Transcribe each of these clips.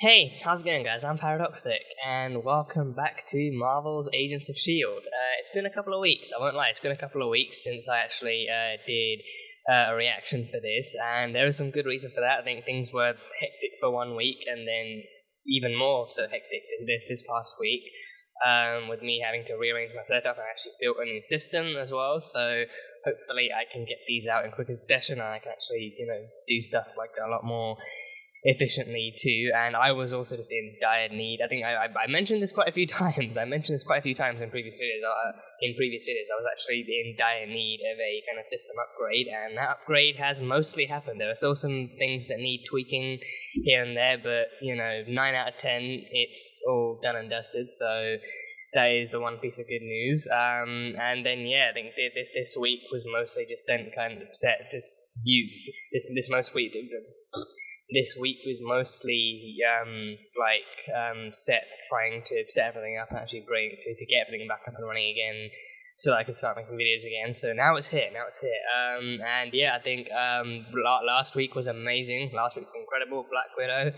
Hey, how's it going, guys? I'm Paradoxic, and welcome back to Marvel's Agents of S.H.I.E.L.D. It's been a couple of weeks, I won't lie, it's been a couple of weeks since I actually did a reaction for this, and there is some good reason for that. I think things were hectic for 1 week, and then even more so hectic this past week, with me having to rearrange my setup and actually build a new system as well, so hopefully I can get these out in quicker succession, and I can actually, do stuff like a lot more efficiently too. And I was also just in dire need. I think I mentioned this quite a few times. I mentioned this quite a few times in previous videos. I was actually in dire need of a kind of system upgrade, and that upgrade has mostly happened. There are still some things that need tweaking here and there, but 9 out of 10, it's all done and dusted. So that is the one piece of good news. And then I think this week was mostly just this week was mostly set trying to set everything up and actually to get everything back up and running again so that I could start making videos again. So now it's here. And I think last week was amazing. Last week was incredible. Black Widow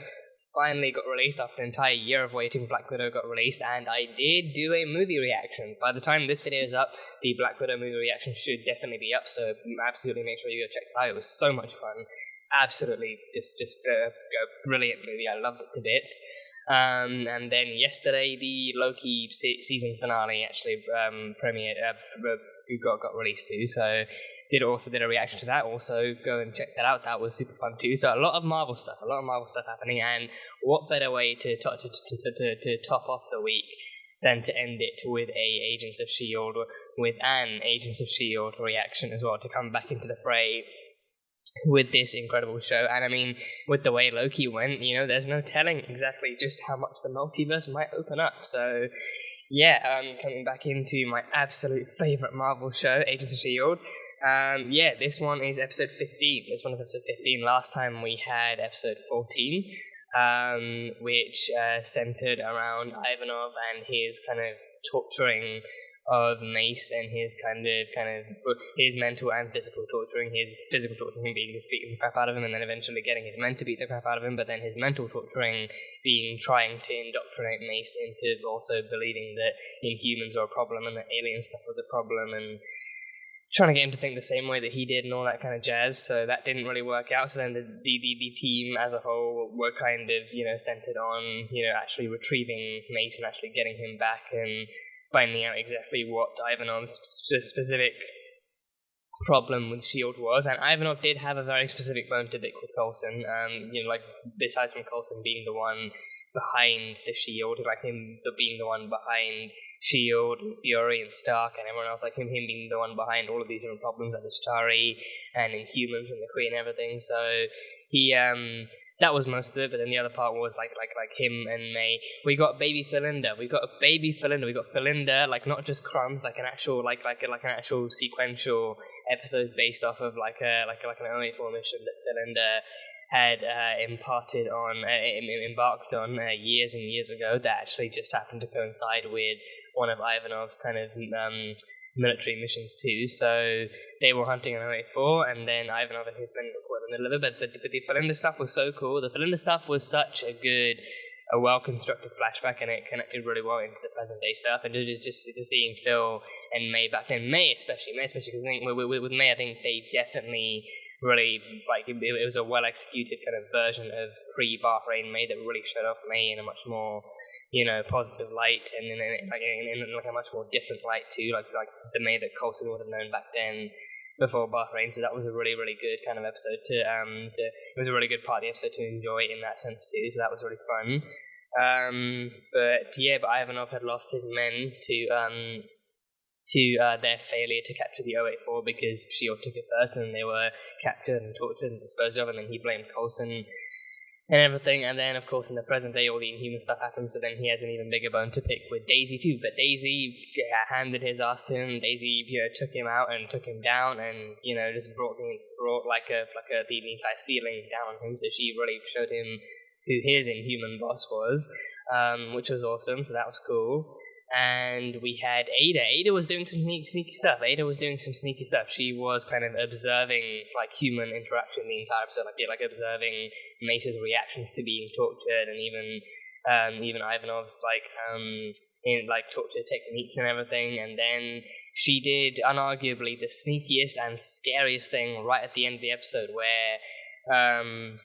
finally got released after an entire year of waiting. Black Widow got released, and I did do a movie reaction. By the time this video is up, the Black Widow movie reaction should definitely be up, so absolutely make sure you go check it out. It was so much fun. Absolutely, just a brilliant movie. I loved it to bits. And then yesterday, the Loki season finale actually premiered. Got released too. So did a reaction to that. Also, go and check that out. That was super fun too. So a lot of Marvel stuff happening. And what better way to top off the week than to end it with an Agents of Shield reaction as well, to come back into the fray with this incredible show. And I mean, with the way Loki went, there's no telling exactly just how much the multiverse might open up. So coming back into my absolute favorite Marvel show, Agents of S.H.I.E.L.D. This one is episode 15. Last time we had episode 14, which centered around Ivanov and his kind of torturing of Mace, and his kind of his mental and physical torturing. His physical torturing being just beating the crap out of him, and then eventually getting his men to beat the crap out of him, but then his mental torturing being trying to indoctrinate Mace into also believing that Inhumans are a problem and that alien stuff was a problem, and trying to get him to think the same way that he did and all that kind of jazz. So that didn't really work out. So then the team as a whole were kind of, centered on, actually retrieving Mace and actually getting him back and finding out exactly what Ivanov's specific problem with S.H.I.E.L.D. was. And Ivanov did have a very specific bone to pick with Coulson, besides from Coulson being the one behind the S.H.I.E.L.D., like him being the one behind S.H.I.E.L.D. and Fury and Stark and everyone else, like him being the one behind all of these different problems, like the Chitauri and Inhumans and the Kree and everything. So he that was most of it, but then the other part was like him and May. We got baby Philinda. We got Philinda, like not just crumbs, like an actual like an actual sequential episode based off of like an OA4 mission that Philinda had embarked on years and years ago, that actually just happened to coincide with one of Ivanov's kind of military missions too. So they were hunting an OA4, and then Ivanov and his men were caught in the middle of it. But the Philinda stuff was so cool. The Philinda stuff was such a well-constructed flashback, and it connected really well into the present-day stuff. And just seeing Phil and May back then, May especially, because I think with May, I think they definitely really, it was a well-executed kind of version of pre-Bahrain May that really showed off May in a much more, positive light, and in a much more different light too, like the May that Coulson would have known back then before Bahrain. So that was a really, really good kind of episode it was a really good part of the episode to enjoy in that sense too, so that was really fun. But Ivanov had lost his men to their failure to capture the OA4 because S.H.I.E.L.D. took it first, and they were captured and tortured and disposed of, and then he blamed Coulson and everything. And then, of course, in the present day, all the Inhuman stuff happens, so then he has an even bigger bone to pick with Daisy too. But Daisy handed his ass to him. Daisy, took him out and took him down, and just brought the entire ceiling down on him. So she really showed him who his Inhuman boss was, which was awesome. So that was cool. and we had Ada. Ada was doing some sneaky stuff. She was kind of observing like human interaction the entire episode, like observing Mace's reactions to being tortured, and even Ivanov's in like torture techniques and everything. And then she did unarguably the sneakiest and scariest thing right at the end of the episode, where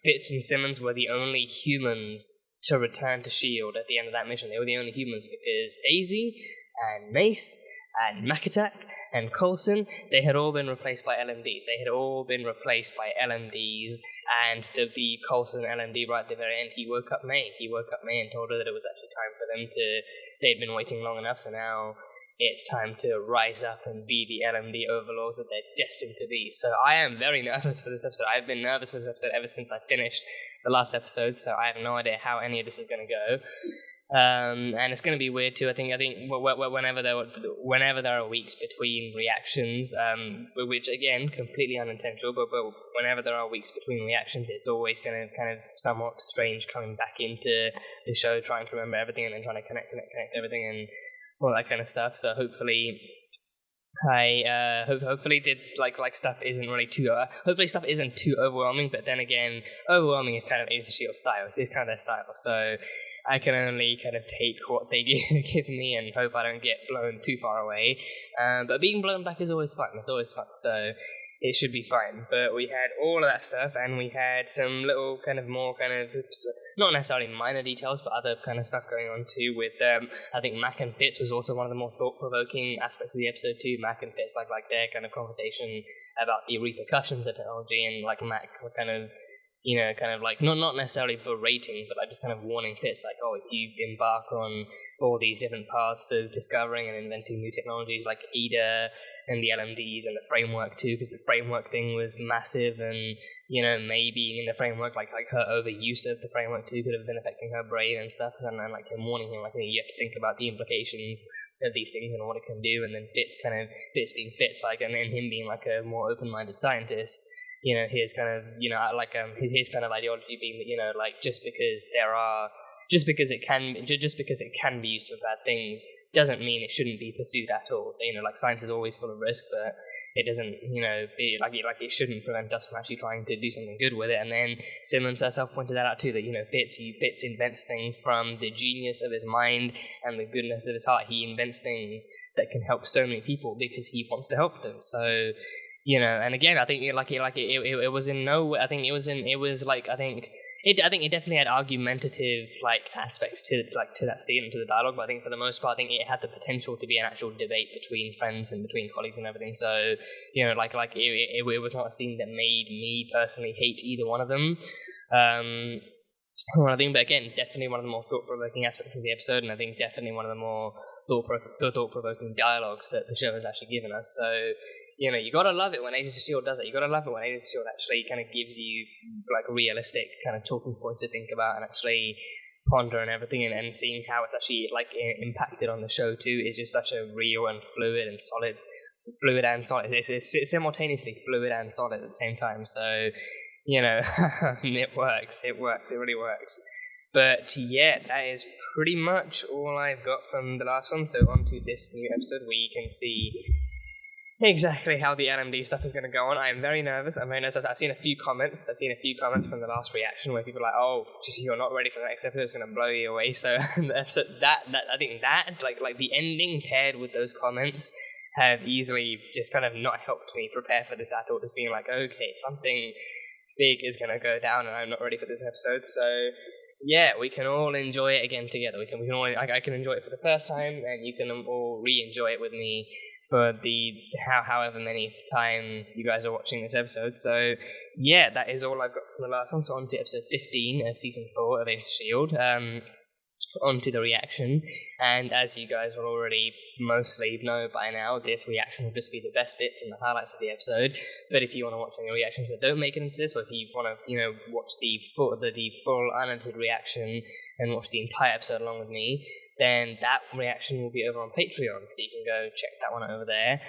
Fitz and Simmons were the only humans to return to S.H.I.E.L.D. at the end of that mission. They were the only humans because Daisy and Mace and Makatak and Coulson, they had all been replaced by LMDs. And to be Coulson LMD right at the very end, he woke up May and told her that it was actually time for them to, they'd been waiting long enough, so now it's time to rise up and be the LMD overlords that they're destined to be. So I am very nervous for this episode. I've been nervous for this episode ever since I finished the last episode, so I have no idea how any of this is going to go. And it's going to be weird too. I think whenever there are weeks between reactions, which again completely unintentional, but whenever there are weeks between reactions, it's always going to kind of somewhat strange coming back into the show, trying to remember everything and then trying to connect everything and all that kind of stuff. So hopefully hopefully stuff isn't really too hopefully stuff isn't too overwhelming. But then again, overwhelming is kind of Agents of S.H.I.E.L.D. style. It's kind of their style. So I can only kind of take what they give me and hope I don't get blown too far away. But being blown back is always fun. It's always fun. So it should be fine. But we had all of that stuff, and we had some little kind of more kind of, not necessarily minor details, but other kind of stuff going on too with, I think Mac and Fitz was also one of the more thought-provoking aspects of the episode too. Mac and Fitz, like their kind of conversation about the repercussions of technology, and like Mac kind of, like not necessarily berating, but like just kind of warning Fitz, like, oh, if you embark on all these different paths of discovering and inventing new technologies like Ada and the LMDs and the framework too, because the framework thing was massive, and maybe in the framework, like her overuse of the framework too could have been affecting her brain and stuff, and like him warning him, like, you have to think about the implications of these things and what it can do. And then Fitz being Fitz, like, and then him being like a more open-minded scientist, his kind of, his kind of ideology being that, like, just because it can be used for bad things doesn't mean it shouldn't be pursued at all. So, like, science is always full of risk, but it doesn't, be like it shouldn't prevent us from actually trying to do something good with it. And then Simmons herself pointed that out too, that, Fitz invents things from the genius of his mind and the goodness of his heart. He invents things that can help so many people because he wants to help them. So, and again, I think it was in no way. I think it definitely had argumentative like aspects to that scene and to the dialogue, but I think for the most part, I think it had the potential to be an actual debate between friends and between colleagues and everything. So, it was not a scene that made me personally hate either one of them. But again, definitely one of the more thought-provoking aspects of the episode, and I think definitely one of the more thought-provoking dialogues that the show has actually given us. So, you gotta love it when Agents of S.H.I.E.L.D. does it. You gotta love it when Agents of S.H.I.E.L.D. actually kind of gives you like realistic kind of talking points to think about and actually ponder and everything, and seeing how it's actually like impacted on the show too is just such a real and fluid and solid. It's simultaneously fluid and solid at the same time. So, it works. It really works. But yeah, that is pretty much all I've got from the last one. So on to this new episode where you can see exactly how the LMD stuff is going to go on. I'm very nervous. I've seen a few comments. From the last reaction where people are like, "Oh, you're not ready for the next episode. It's going to blow you away." So I think that like the ending paired with those comments have easily just kind of not helped me prepare for this at all. Just being like, okay, something big is going to go down, and I'm not ready for this episode. So yeah, we can all enjoy it again together. We can all. I can enjoy it for the first time, and you can all re-enjoy it with me for the however many time you guys are watching this episode. So yeah, that is all I've got from the last one. So on to episode 15 of season 4 of Agents of S.H.I.E.L.D. On to the reaction, and as you guys will already mostly know by now, this reaction will just be the best bits and the highlights of the episode. But if you want to watch any reactions that don't make it into this, or if you want to, watch the full unedited reaction and watch the entire episode along with me, then that reaction will be over on Patreon, so you can go check that one over there.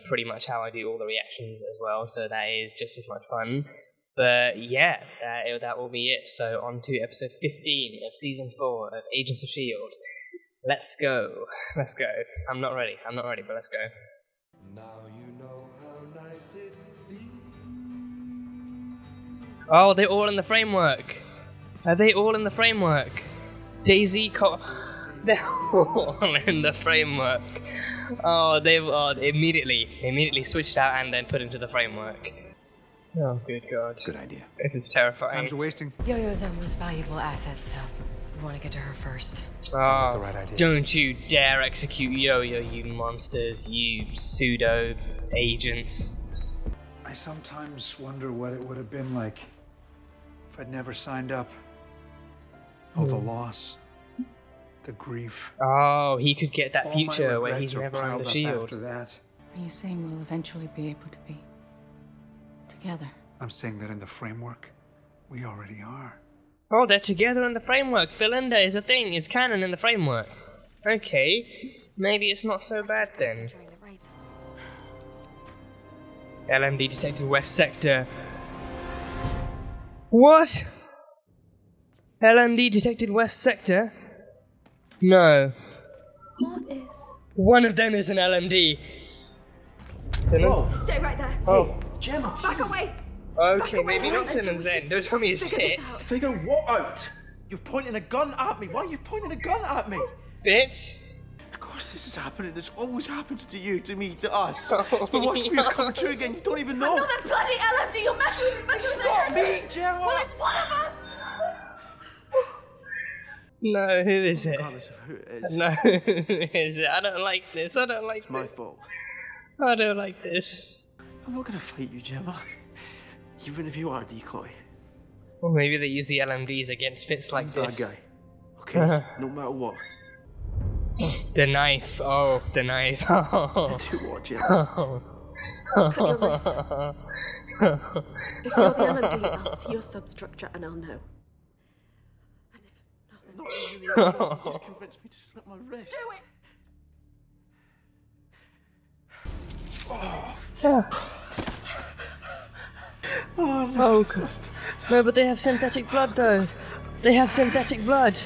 Pretty much how I do all the reactions as well, so that is just as much fun. But yeah, that will be it. So on to episode 15 of season 4 of Agents of S.H.I.E.L.D. Let's go. Let's go. I'm not ready, but let's go. Now you know how nice it feels. Oh, they're all in the framework. Are they all in the framework? Daisy, they're all in the framework. Oh, they immediately switched out and then put into the framework. Oh, good God. Good idea. This is terrifying. Time's wasting. Yo-Yo's our most valuable asset, so we want to get to her first. Oh, Sounds like the right idea. Don't you dare execute Yo-Yo, you monsters, you pseudo-agents. I sometimes wonder what it would have been like if I'd never signed up. Oh, the loss, the grief. Oh, he could get that All future my where regrets he's are never on piled the up shield. After that, Are you saying we'll eventually be able to be together? I'm saying that in the framework, we already are. Oh, they're together in the framework. Philinda is a thing. It's canon in the framework. Okay, maybe it's not so bad then. LMD detected West Sector. What? LMD detected West Sector? No. What is? One of them is an LMD. Simmons? Stay right there. Oh, Gemma, Back away. okay, maybe not Simmons then. Don't tell me it's Fitz. Figure what out? You're pointing a gun at me. Why are you pointing a gun at me? Fitz? Of course this is happening. This always happens to you, to me, to us. Oh, But what's for you coming true again? You don't even know. Another bloody LMD. You're messing with It's not me, Gemma. Well, it's one of us. No, who is it? Regardless of who it is, No, who is it? I don't like this. I don't like it's my this. fault. I don't like this. I'm not gonna fight you, Gemma. Even if you are a decoy. Or maybe they use the LMDs against Fitz like Bad this. guy. Okay? No matter what. The knife. Oh, the knife. Oh. Do what, Gemma? Oh. Cut your wrist. If you're the LMD, I'll see your substructure and I'll know. And if Not really. You just convinced me to slit my wrist. do it. Oh, God. No, but they have synthetic blood, though. They have synthetic blood.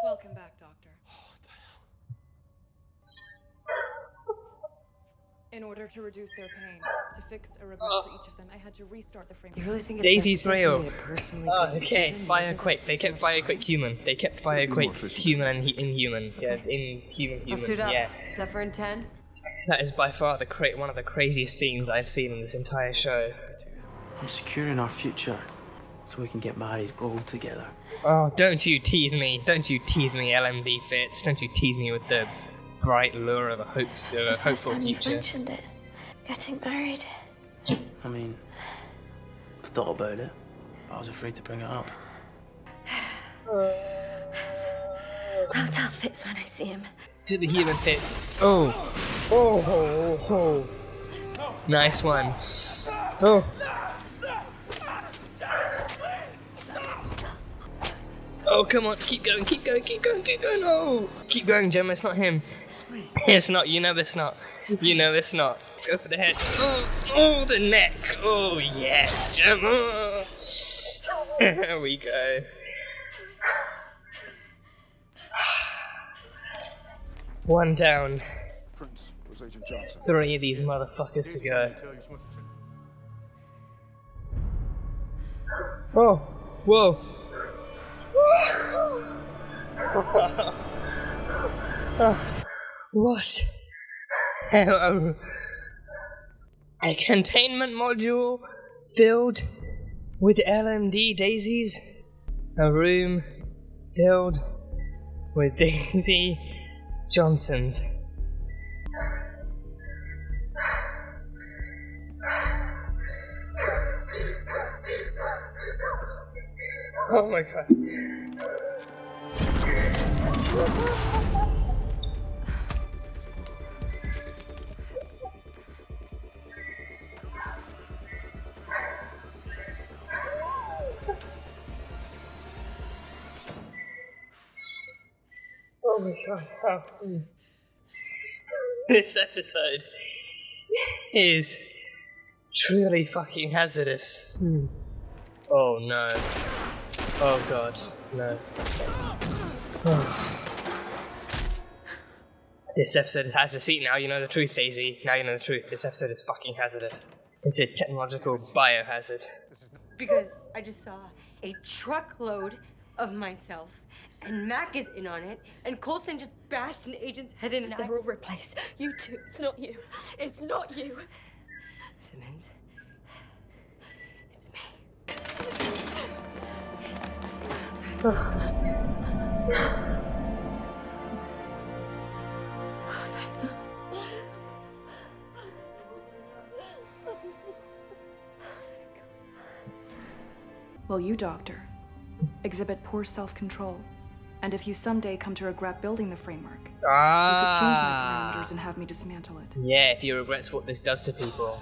Welcome back, Doctor. In order to reduce their pain, to fix a regret for each of them, I had to restart the framework. You really think it's Daisy's necessary for real. me to personally Oh, go okay. into them? Bioquake. They kept Bioquake human. They kept Bioquake human and inhuman. Yeah, inhuman I'll human. suit up. Yeah. Zephyr in 10. That is by far one of the craziest scenes I've seen in this entire show. I'm securing our future so we can get married, grow old together. Oh, don't you tease me. Don't you tease me, LMD Fitz. Don't you tease me with the bright lure of a hopeful future. mentioned it. Getting married. I mean, I thought about it, but I was afraid to bring it up. I'll tell Fitz when I see him. To the human Fitz. Oh. Oh, oh, oh. Nice one. Oh. Oh, come on. Keep going, keep going, keep going, keep going. Oh. Keep going, Gemma. It's not him. It's me. It's not. You know it's not. You know it's not. Go for the head. Oh, oh, the neck. Oh, yes, Gemma. There we go. One down. Prince, was Agent Johnson. 3 of these motherfuckers to go. Oh, whoa. What? Oh. A containment module filled with LMD daisies. A room filled with Daisy Johnsons. Oh my God. my god. This episode is truly fucking hazardous. Oh no. Oh god. No. This episode is hazardous. See, now you know the truth, Daisy. Now you know the truth. This episode is fucking hazardous. It's a technological biohazard. Because I just saw a truckload of myself, and Mac is in on it, and Coulson just bashed an agent's head in, and They're all replaced. You two. It's not you. It's not you. Simmons, it's me. Well, you, Doctor, exhibit poor self-control. And if you someday come to regret building the framework, you could change my parameters and have me dismantle it. Yeah, if you regret what this does to people.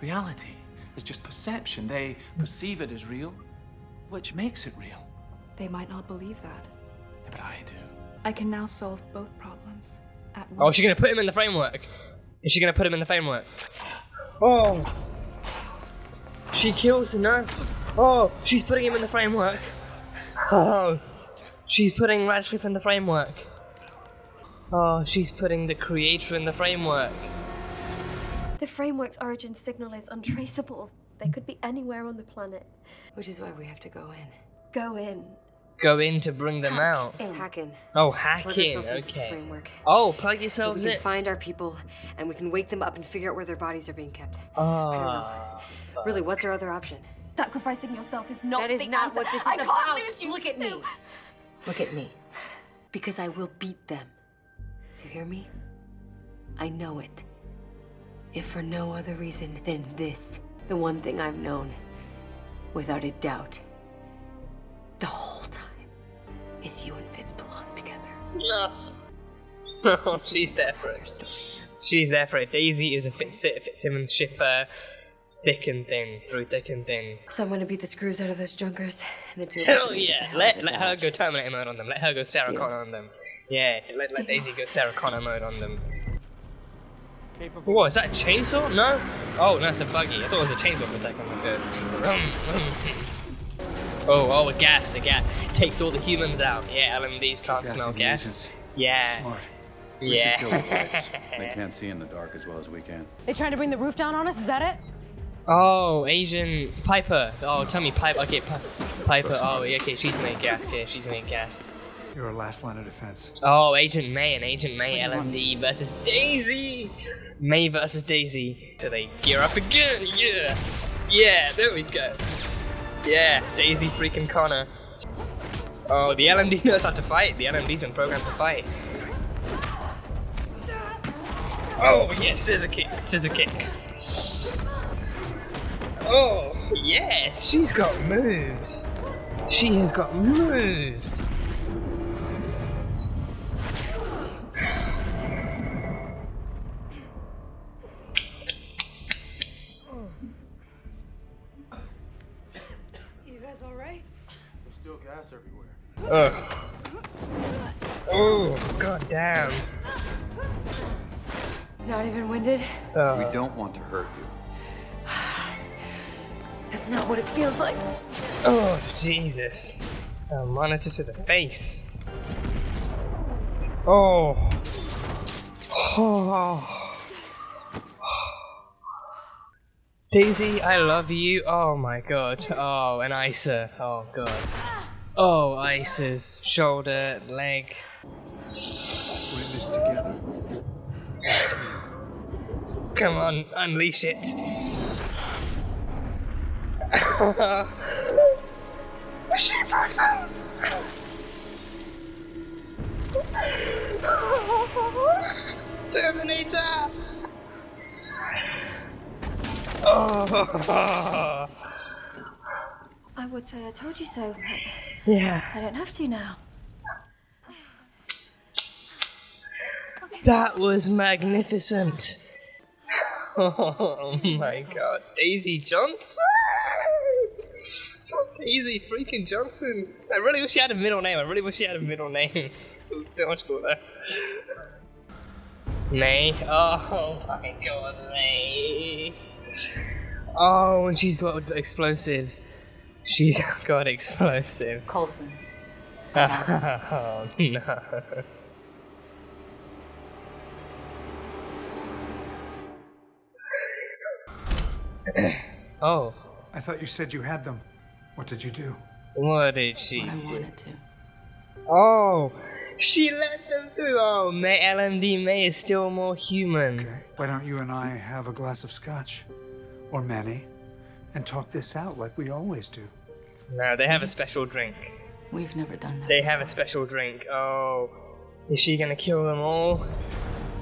Reality is just perception. They perceive it as real, which makes it real. They might not believe that. Yeah, but I do. I can now solve both problems at once. Oh, she's gonna put him in the framework. Is she gonna put him in the framework? Oh! She kills him, no? Oh, she's putting him in the framework. Oh, she's putting Radcliffe in the framework. Oh, she's putting the creator in the framework. The framework's origin signal is untraceable. They could be anywhere on the planet. Which is why we have to go in. Go in. Go in to bring them out. Hack in. Oh, hack Plug in, ourselves into the okay. framework. Oh, plug So we yourselves can in. find our people, and we can wake them up and figure out where their bodies are being kept. Ah. Really, what's our other option? Sacrificing yourself is not That is the not answer. what this is I can't about. lose you Look at me. two. Look at me. Because I will beat them. You hear me? I know it. If for no other reason than this, the one thing I've known, without a doubt, the whole time, is you and Fitz belong together. No, she's there for it. She's there for it. Daisy is a Fitzsimmons shipper, thick and thin, through thick and thin. So I'm gonna beat the screws out of those junkers, and the two of us Hell are gonna get the yeah! hell Let out of her Dodge. go Terminator mode on them. Let her go Sarah Deal. Connor on them. Yeah, let Daisy go Sarah Connor mode on them. What, is that a chainsaw? No? Oh, no, it's a buggy. I thought it was a chainsaw for a second. Oh, a gas. Takes all the humans out. Yeah, LMDs can't smell gas. Yeah. Smart. Yeah. They can't see in the dark as well as we can. They trying to bring the roof down on us, is that it? Oh, Asian Piper. Oh, tell me Piper. Okay, Piper. Oh, yeah, okay, she's made gas. Yeah, she's made gas. You're our last line of defense. Oh, Agent May and Agent May LMD versus Daisy. May versus Daisy. Do they gear up again? Yeah. Yeah, there we go. Yeah, Daisy freaking Connor. Oh, the LMD knows how to fight. The LMD's been programmed to fight. Oh, yes, scissor kick. Oh, yes, she's got moves. She has got moves. You guys alright? There's still gas everywhere. Oh, god damn. Not even winded? We don't want to hurt you. That's not what it feels like. Oh, Jesus. A monitor to the face. Oh. Oh. Daisy, I love you. Oh my god. Oh, and Isa. Oh god. Oh, Isa's shoulder, leg. We're in this together. Come on, unleash it. She broke them. Terminator. Oh. I would say I told you so, but Yeah. I don't have to now. That was magnificent. Oh my god. Daisy Johnson! Daisy freaking Johnson! I really wish she had a middle name. So much cooler. May. Oh my god, May. Oh, and she's got explosives. She's got explosives. Coulson. Oh no. Oh. I thought you said you had them. What did you do? What did she What I do? wanted to. Oh, she let them through. Oh, May LMD May is still more human. Okay. Why don't you and I have a glass of scotch? Or many? And talk this out like we always do. No, they have a special drink. We've never done that. They have a special drink. Oh, is she gonna kill them all?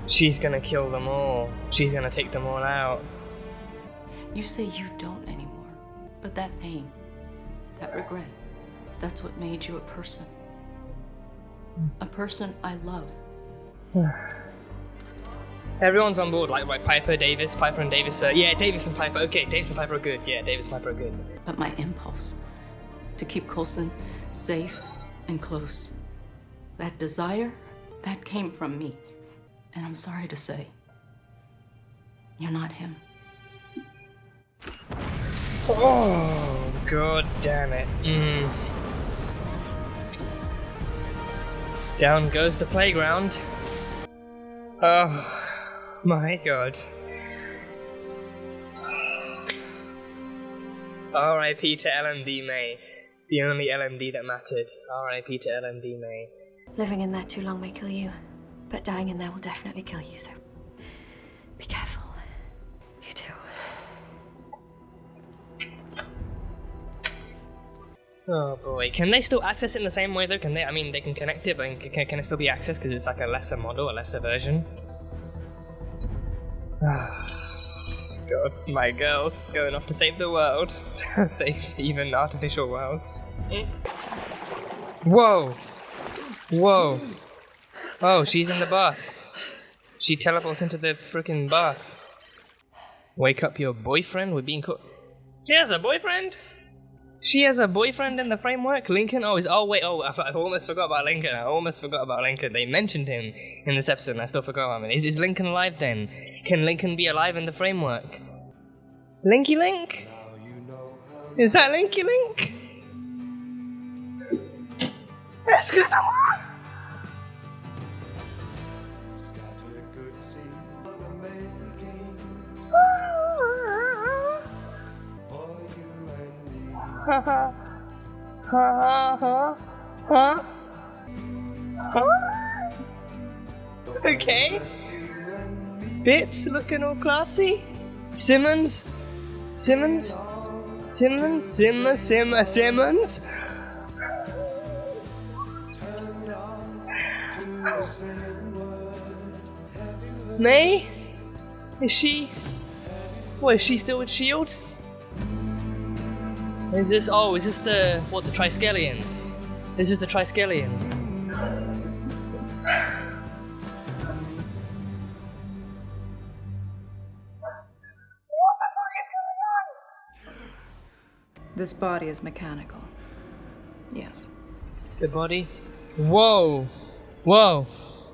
She's gonna kill them all. She's gonna take them all out. You say you don't anymore, but that pain, that regret, that's what made you a person. A person I love. Everyone's on board, like Piper and Davis. Yeah, Davis and Piper. Okay, Davis and Piper are good. Yeah, Davis and Piper are good. But my impulse to keep Coulson safe and close, that desire, that came from me. And I'm sorry to say, you're not him. Oh, god damn it. Down goes the playground. Oh my god. R.I.P. to LMD May. The only LMD that mattered. R.I.P. to LMD May. Living in there too long may kill you, but dying in there will definitely kill you, so be careful. You too. Oh boy, can they still access it in the same way though? Can they? I mean, they can connect it, but can it still be accessed because it's like a lesser model, a lesser version? God, my girls going off to save the world, save even artificial worlds. Whoa, whoa! Oh, she's in the bath. She teleports into the freaking bath. Wake up your boyfriend? We're being caught. She has a boyfriend? She has a boyfriend in the framework? Lincoln? Oh, wait, I almost forgot about Lincoln. They mentioned him in this episode and I still forgot about him. Is Lincoln alive then? Can Lincoln be alive in the framework? Linky Link? Is that Linky Link? Excuse-moi! Okay. Fitz looking all classy. Simmons. May? Is she? What, is she still with S.H.I.E.L.D.? Is this the Triskelion? This is the Triskelion. This body is mechanical. Yes. The body? Whoa! Whoa!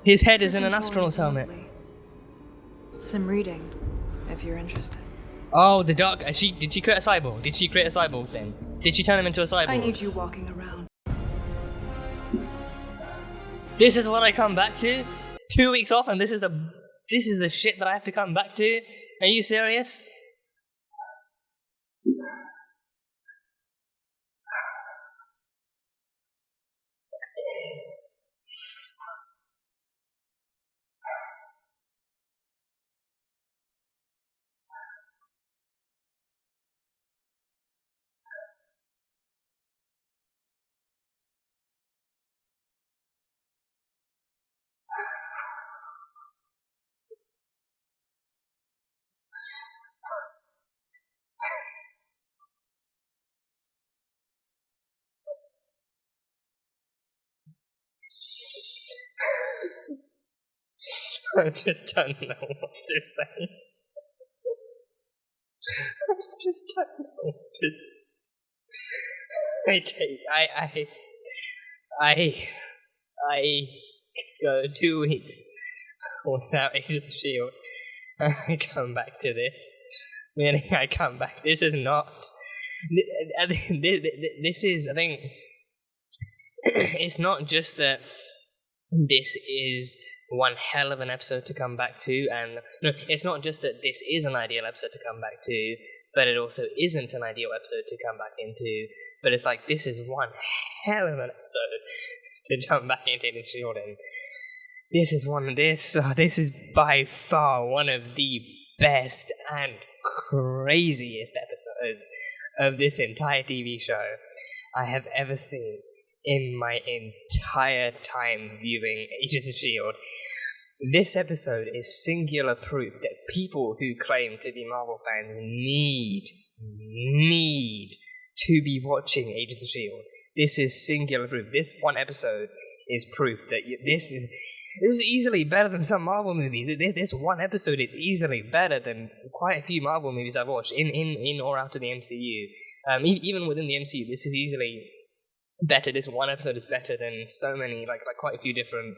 His head is in an astronaut's helmet. Some reading, if you're interested. Oh, the dark. Did she create a cyborg? Did she create a cyborg then? Did she turn him into a cyborg? I need you walking around. This is what I come back to? 2 weeks off and this is the shit that I have to come back to? Are you serious? I just don't know what to say. I just don't know what to say. go 2 weeks without Agents of S.H.I.E.L.D. I come back to this. Meaning I come back. This is not... This is, I think... It's not just that this is one hell of an episode to come back to, and... No, it's not just that this is an ideal episode to come back to, but it also isn't an ideal episode to come back into. But it's like, this is one hell of an episode to jump back into Agents of S.H.I.E.L.D. and this is by far one of the best and craziest episodes of this entire TV show I have ever seen in my entire time viewing Agents of S.H.I.E.L.D. This episode is singular proof that people who claim to be Marvel fans need to be watching Agents of S.H.I.E.L.D. This is singular proof. This one episode is proof that this is easily better than some Marvel movies. This one episode is easily better than quite a few Marvel movies I've watched in or out of the MCU. Even within the MCU, this is easily better. This one episode is better than so many, like quite a few different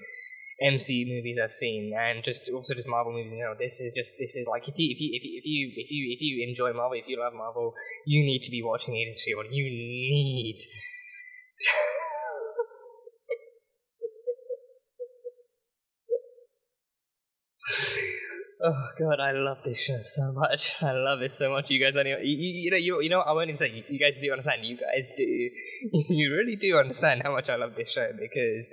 MCU movies I've seen, and just Marvel movies. You know, this is like if you enjoy Marvel, if you love Marvel, you need to be watching Agents of S.H.I.E.L.D. You need. Oh god, I love this show so much. I love it so much. You guys don't even, you know what I won't even say. You guys do understand. You guys do. You really do understand how much I love this show, because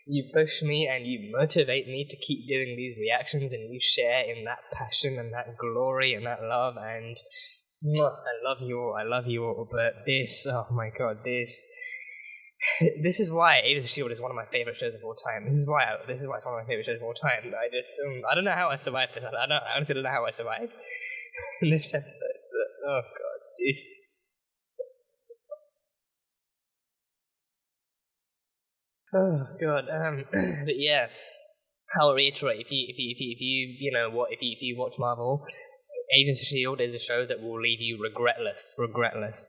you push me and you motivate me to keep doing these reactions, and you share in that passion and that glory and that love, and I love you all. I love you all. But this, oh my god, this is why Agents of S.H.I.E.L.D. is one of my favorite shows of all time. This is why it's one of my favorite shows of all time. I don't know how I survived this. I honestly don't know how I survived in this episode. But, oh god, this. Oh god. But yeah, I'll reiterate: if you watch Marvel, Agents of S.H.I.E.L.D. is a show that will leave you regretless.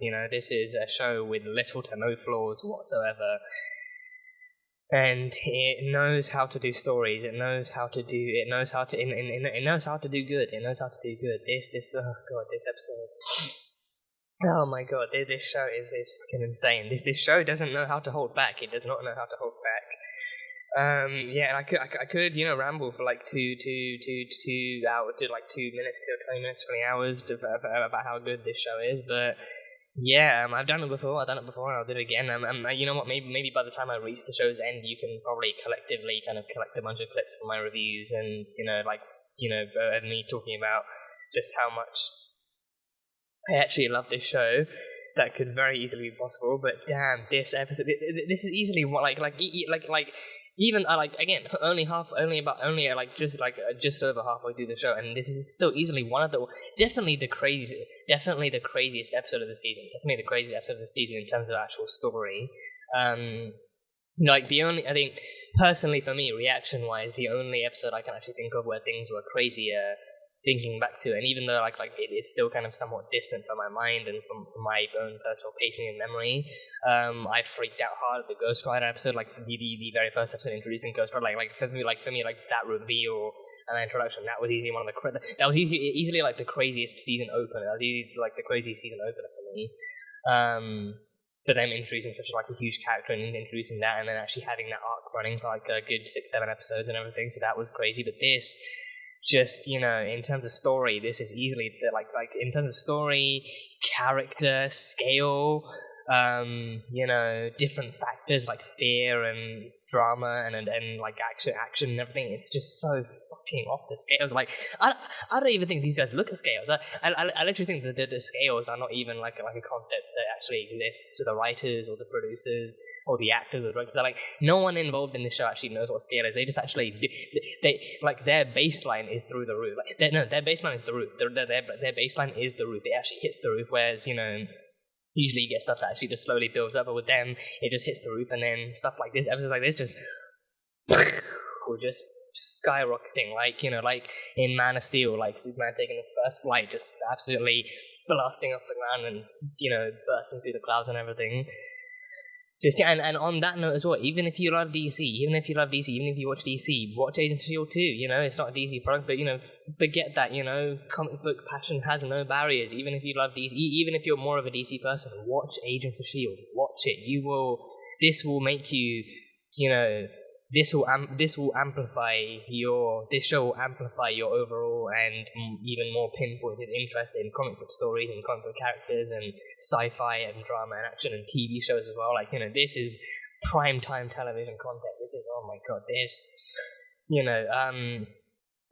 You know, this is a show with little to no flaws whatsoever, and it knows how to do stories. It knows how to do good. It knows how to do good. This oh god, this episode. Oh my god, this show is fucking insane. This show doesn't know how to hold back. It does not know how to hold back. Yeah, and I could, ramble for like 2 hours, to like 2 minutes, 20 minutes, 20 hours about how good this show is, but yeah, I've done it before, and I'll do it again. You know what, maybe by the time I reach the show's end, you can probably collectively kind of collect a bunch of clips from my reviews, and, of me talking about just how much I actually love this show. That could very easily be possible, but damn, this episode, this is easily even just over halfway through the show, and this is still easily one of the definitely the craziest episode of the season. Definitely the craziest episode of the season in terms of actual story. I think personally for me, reaction wise, the only episode I can actually think of where things were crazier, thinking back to, and even though it is still kind of somewhat distant from my mind and from my own personal pacing and memory, I freaked out hard at the Ghost Rider episode, like the very first episode introducing Ghost Rider, for me that reveal and that introduction, that was easily easily like the craziest season opener. That was easily like the craziest season opener for me. For them introducing such a huge character and introducing that, and then actually having that arc running for a good 6-7 episodes and everything, so that was crazy. But this, just, in terms of story, this is easily in terms of story, character, scale, different factors like fear and drama and action and everything. It's just so fucking off the scales. I don't even think these guys look at scales. I literally think that the scales are not even a concept that actually exists to the writers or the producers or the actors or the directors. No one involved in the show actually knows what scale is. They just actually their baseline is through the roof. Their baseline is the roof. Their baseline is the roof. It actually hits the roof, whereas usually you get stuff that actually just slowly builds up, but with them, it just hits the roof, and then stuff like this, episodes like this, just skyrocketing, like in Man of Steel, Superman taking his first flight, just absolutely blasting off the ground and, bursting through the clouds and everything. Just and on that note as well, even if you love DC, even if you watch DC, watch Agents of S.H.I.E.L.D. too. You know, it's not a DC product, but forget that. Comic book passion has no barriers. Even if you love DC, even if you're more of a DC person, watch Agents of S.H.I.E.L.D. Watch it. This will make you. This will amplify this show will amplify your overall and even more pinpointed interest in comic book stories and comic book characters and sci-fi and drama and action and TV shows as well. This is prime time television content. This is, oh my god,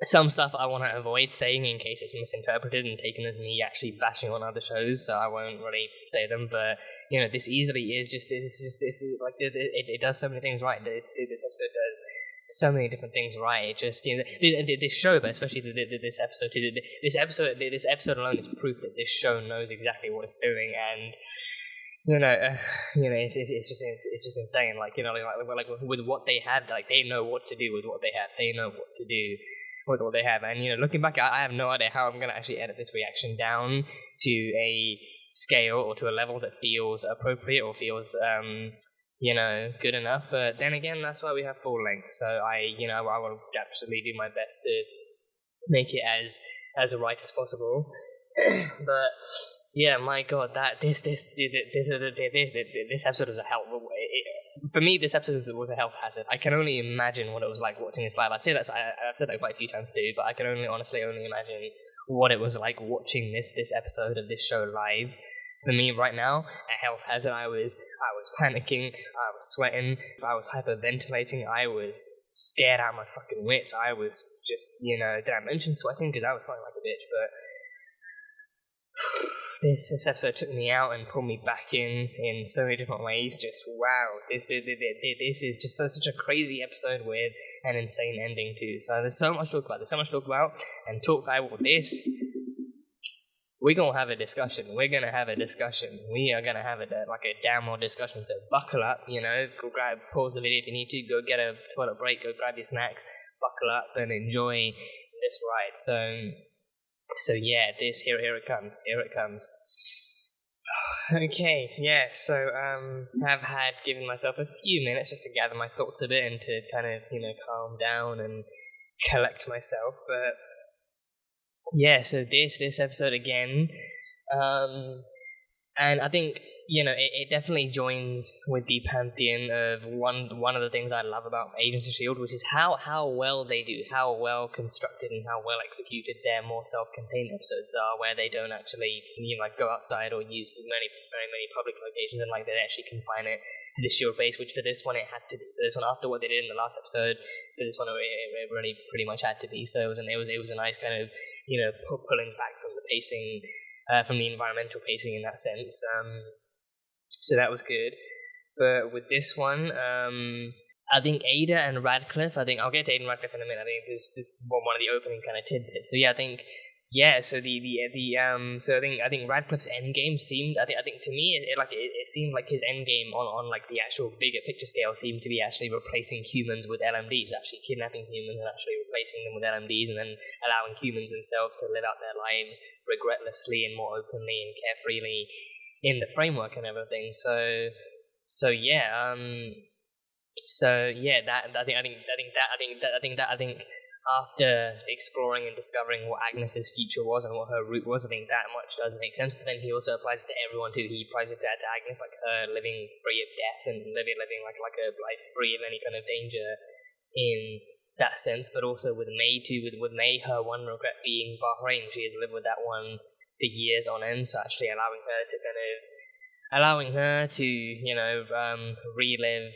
some stuff I want to avoid saying in case it's misinterpreted and taken as me actually bashing on other shows, so I won't really say them, but this easily is it does so many things right. This episode does so many different things right. Just this show, but especially this episode alone is proof that this show knows exactly what it's doing, and it's just insane. With what they had, they know what to do with what they have. They know what to do with what they have, and looking back, I have no idea how I'm gonna actually edit this reaction down to a scale or to a level that feels appropriate or feels good enough, but then again, that's why we have full length, so I will absolutely do my best to make it as right as possible. But yeah, my god, that this episode was a hell. For me, this episode was a health hazard. I can only imagine what it was like watching this live. I've said that quite a few times too, but I can honestly only imagine what it was like watching this episode of this show live. For me right now, a health hazard. I was panicking, I was sweating, I was hyperventilating, I was scared out of my fucking wits. I was just, did I mention sweating? Because I was sweating like a bitch, but this episode took me out and pulled me back in so many different ways. Just wow, this is just such a crazy episode with an insane ending too. So there's so much to talk about. And talk about this. We're gonna have a discussion. We are gonna have a damn old discussion. So buckle up. Go pause the video if you need to. Go get a toilet break. Go grab your snacks. Buckle up and enjoy this ride. So yeah, here it comes. Okay, yeah, so have had given myself a few minutes just to gather my thoughts a bit and to kind of, calm down and collect myself, but yeah, so this episode again, and I think, it definitely joins with the pantheon of one of the things I love about Agents of S.H.I.E.L.D., which is how well they do, how well constructed and how well executed their more self-contained episodes are, where they don't actually, go outside or use very many public locations, and they actually confine it to the S.H.I.E.L.D. base, which for this one it had to be. For this one, after what they did in the last episode, for this one it really pretty much had to be. So it was a nice kind of, pulling back from the pacing, from the environmental pacing in that sense. So that was good. But with this one, I think Ada and Radcliffe, I'll get to Ada and Radcliffe in a minute. I think this is one of the opening kind of tidbits. So yeah, I think Radcliffe's endgame seemed, I think to me, it seemed like his endgame on the actual bigger picture scale seemed to be actually replacing humans with LMDs, actually kidnapping humans and actually replacing them with LMDs, and then allowing humans themselves to live out their lives regretlessly and more openly and carefreely in the framework and everything. So yeah, I think after exploring and discovering what Agnes's future was and what her route was, I think that much does make sense. But then he also applies it to everyone too. He applies it to Agnes, like her living free of death and living like a life free of any kind of danger in that sense. But also with May too. With May, her one regret being Bahrain. She has lived with that one for years on end. So actually allowing her to relive,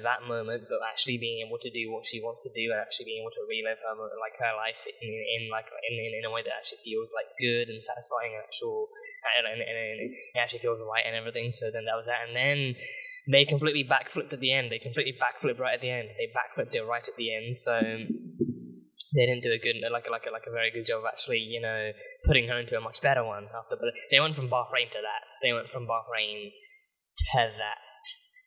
that moment, but actually being able to do what she wants to do and actually being able to relive her life in a way that actually feels good and satisfying and it actually feels right and everything. So then that was that, and then they completely backflipped at the end. They completely backflipped right at the end. They backflipped it right at the end. So they didn't do a very good job of actually, putting her into a much better one after. But they went from Bahrain to that.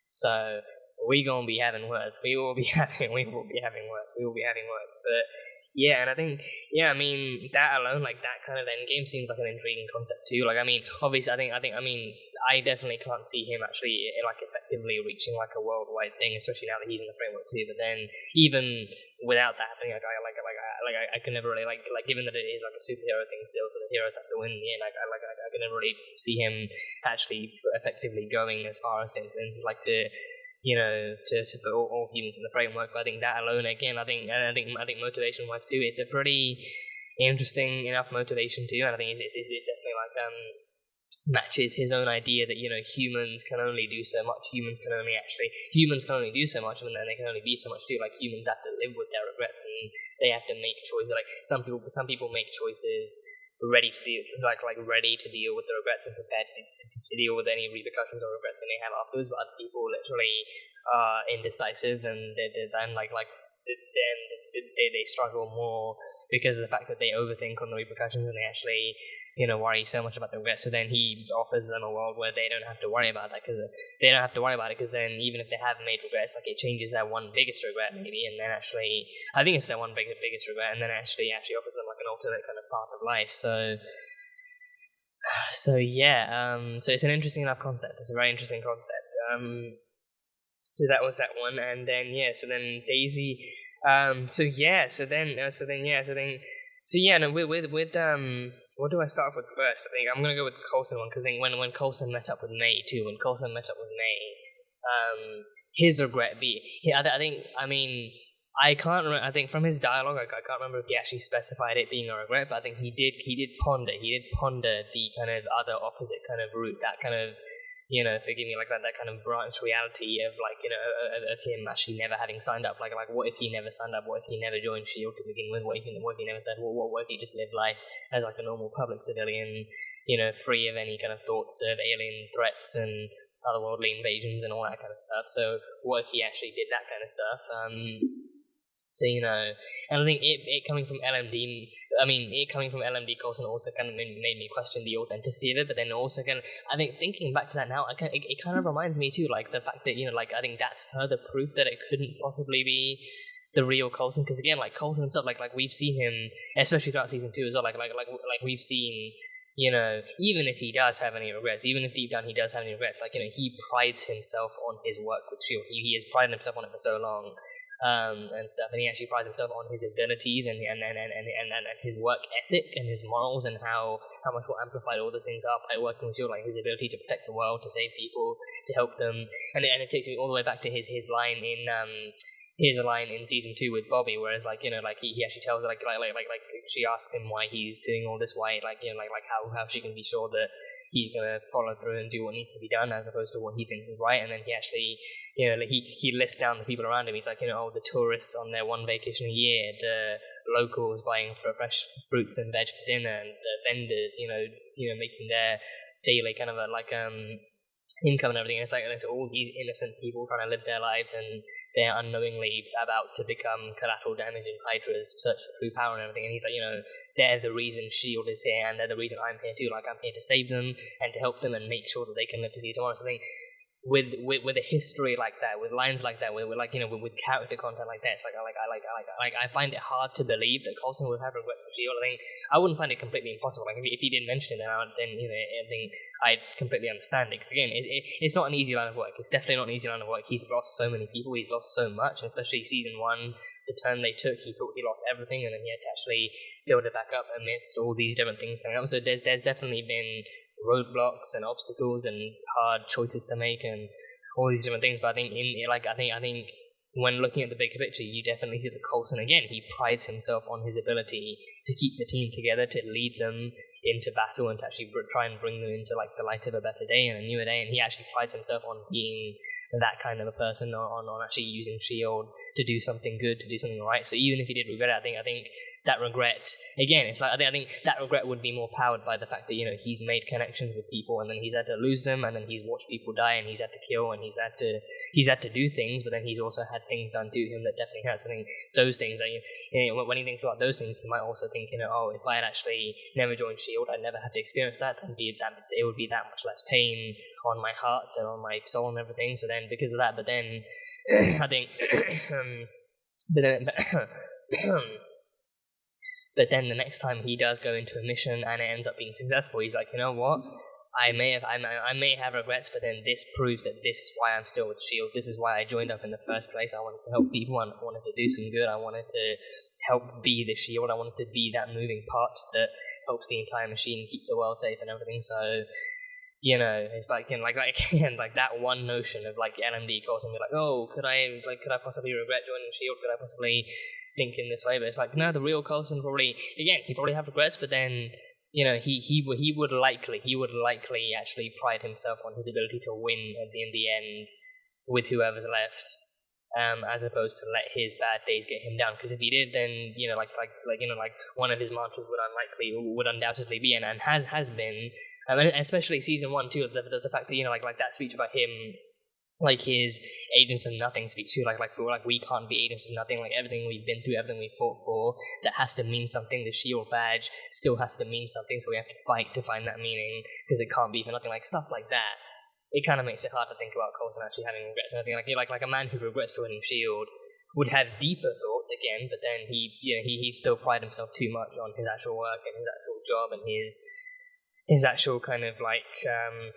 So we gonna be having words. We will be having words. But yeah, and I think, that alone, that kind of endgame seems like an intriguing concept too. Obviously, I definitely can't see him actually, effectively effectively reaching like a worldwide thing, especially now that he's in the framework too. But then even without that happening, I can never really like given that it is like a superhero thing still, so the heroes have to win. Yeah, I can never really see him actually effectively going as far as like to put all humans in the framework. But I think that alone, again, I think motivation wise too, it's a pretty interesting enough motivation too, and I think it's definitely like matches his own idea that humans can only do so much. Humans can only do so much, and then they can only be so much too. Like humans have to live with their regrets, and they have to make choices. Like some people make choices ready to deal with the regrets and prepared to deal with any repercussions or regrets they may have afterwards. But other people literally are indecisive, and they struggle more because of the fact that they overthink on the repercussions, and they actually worry so much about the regrets. So then he offers them a world where they don't have to worry about that, because then even if they have made regrets, like it changes their one biggest regret maybe, and then actually I think it's their one biggest regret, and then actually offers them like an alternate kind of path of life. So yeah, so it's an interesting enough concept. It's a very interesting concept. So that was that one, and then so then Daisy. What do I start off with first? I think I'm gonna go with the Coulson one, because I think when Coulson met up with May, his regret I can't remember. I think from his dialogue, I can't remember if he actually specified it being a regret, but I think he did ponder the kind of other opposite kind of route, that kind of, forgive me, like that kind of branch reality of like, of him actually never having signed up. Like what if he never signed up? What if he never joined SHIELD to begin with? What if he never said, what if he just lived life as like a normal public civilian, free of any kind of thoughts of alien threats and otherworldly invasions and all that kind of stuff? So what if he actually did that kind of stuff? And I think it coming from LMD, Coulson also kind of made me question the authenticity of it. But then also I think thinking back to that now, it kind of reminds me too, like the fact that I think that's further proof that it couldn't possibly be the real Coulson, because again, like Coulson himself, like we've seen him, especially throughout season 2 as well, like we've seen, even if he does have any regrets, even if deep down he does have any regrets, like he prides himself on his work with SHIELD. He has prided himself on it for so long. And stuff, and he actually prides himself on his abilities and his work ethic and his morals, and how much more amplified all those things are by working with SHIELD, like his ability to protect the world, to save people, to help them, and it takes me all the way back to his line in season 2 with Bobby, whereas he actually tells her, like she asks him why he's doing all this, why how she can be sure that he's gonna follow through and do what needs to be done as opposed to what he thinks is right. And then he actually he lists down the people around him. He's like, the tourists on their one vacation a year, the locals buying fresh fruits and veg for dinner, and the vendors making their daily kind of income and everything. And it's like there's all these innocent people trying to live their lives, and they're unknowingly about to become collateral damage in Hydra's search for true power and everything. And he's like, they're the reason SHIELD is here, and they're the reason I'm here too. Like, I'm here to save them and to help them and make sure that they can live to see tomorrow. So I think with a history like that, with lines like that, with character content like that, it's I find it hard to believe that Coulson would have regret for SHIELD. I think I wouldn't find it completely impossible. Like if he didn't mention it, then I think I'd completely understand it. Because again, it's not an easy line of work. It's definitely not an easy line of work. He's lost so many people. He's lost so much, especially season 1. The turn they took, he thought he lost everything, and then he had to actually build it back up amidst all these different things coming up. So there's definitely been roadblocks and obstacles and hard choices to make and all these different things. But I think I think when looking at the bigger picture, you definitely see that Coulson, again, he prides himself on his ability to keep the team together, to lead them into battle, and to actually try and bring them into the light of a better day and a newer day. And he actually prides himself on being that kind of a person, on actually using SHIELD to do something good, to do something right. So even if he did regret it, I think that regret, again, it's I think that regret would be more powered by the fact that he's made connections with people, and then he's had to lose them, and then he's watched people die, and he's had to kill, and he's had to do things, but then he's also had things done to him that definitely hurts. I think those things, when he thinks about those things, he might also think, if I had actually never joined SHIELD, I'd never have to experience that, and it would be that much less pain on my heart and on my soul and everything. So then, because of that, but then I think, but then the next time he does go into a mission and it ends up being successful, he's like, you know what? I may have regrets, but then this proves that this is why I'm still with S.H.I.E.L.D. This is why I joined up in the first place. I wanted to help people. I wanted to do some good. I wanted to help be the S.H.I.E.L.D. I wanted to be that moving part that helps the entire machine keep the world safe and everything. So, you know, it's like, you know, and like that one notion of like LMD causing me like, oh, could I possibly regret joining S.H.I.E.L.D.? Could I possibly think in this way? But it's like, no, the real Coulson probably, again, he probably have regrets, but then, you know, he would likely actually pride himself on his ability to win in the end with whoever's left, as opposed to let his bad days get him down. Because if he did, then, you know, like one of his mantras would undoubtedly be, and has been, and especially season 1 too, the fact that, you know, like that speech about him, like his Agents of Nothing speech too, like we can't be Agents of Nothing, like everything we've been through, everything we fought for, that has to mean something. The S.H.I.E.L.D. badge still has to mean something, so we have to fight to find that meaning, because it can't be for nothing, like stuff like that. It kind of makes it hard to think about Coulson actually having regrets and everything. Like a man who regrets joining S.H.I.E.L.D. would have deeper thoughts again, but then he still pride himself too much on his actual work and his actual job and his actual kind of like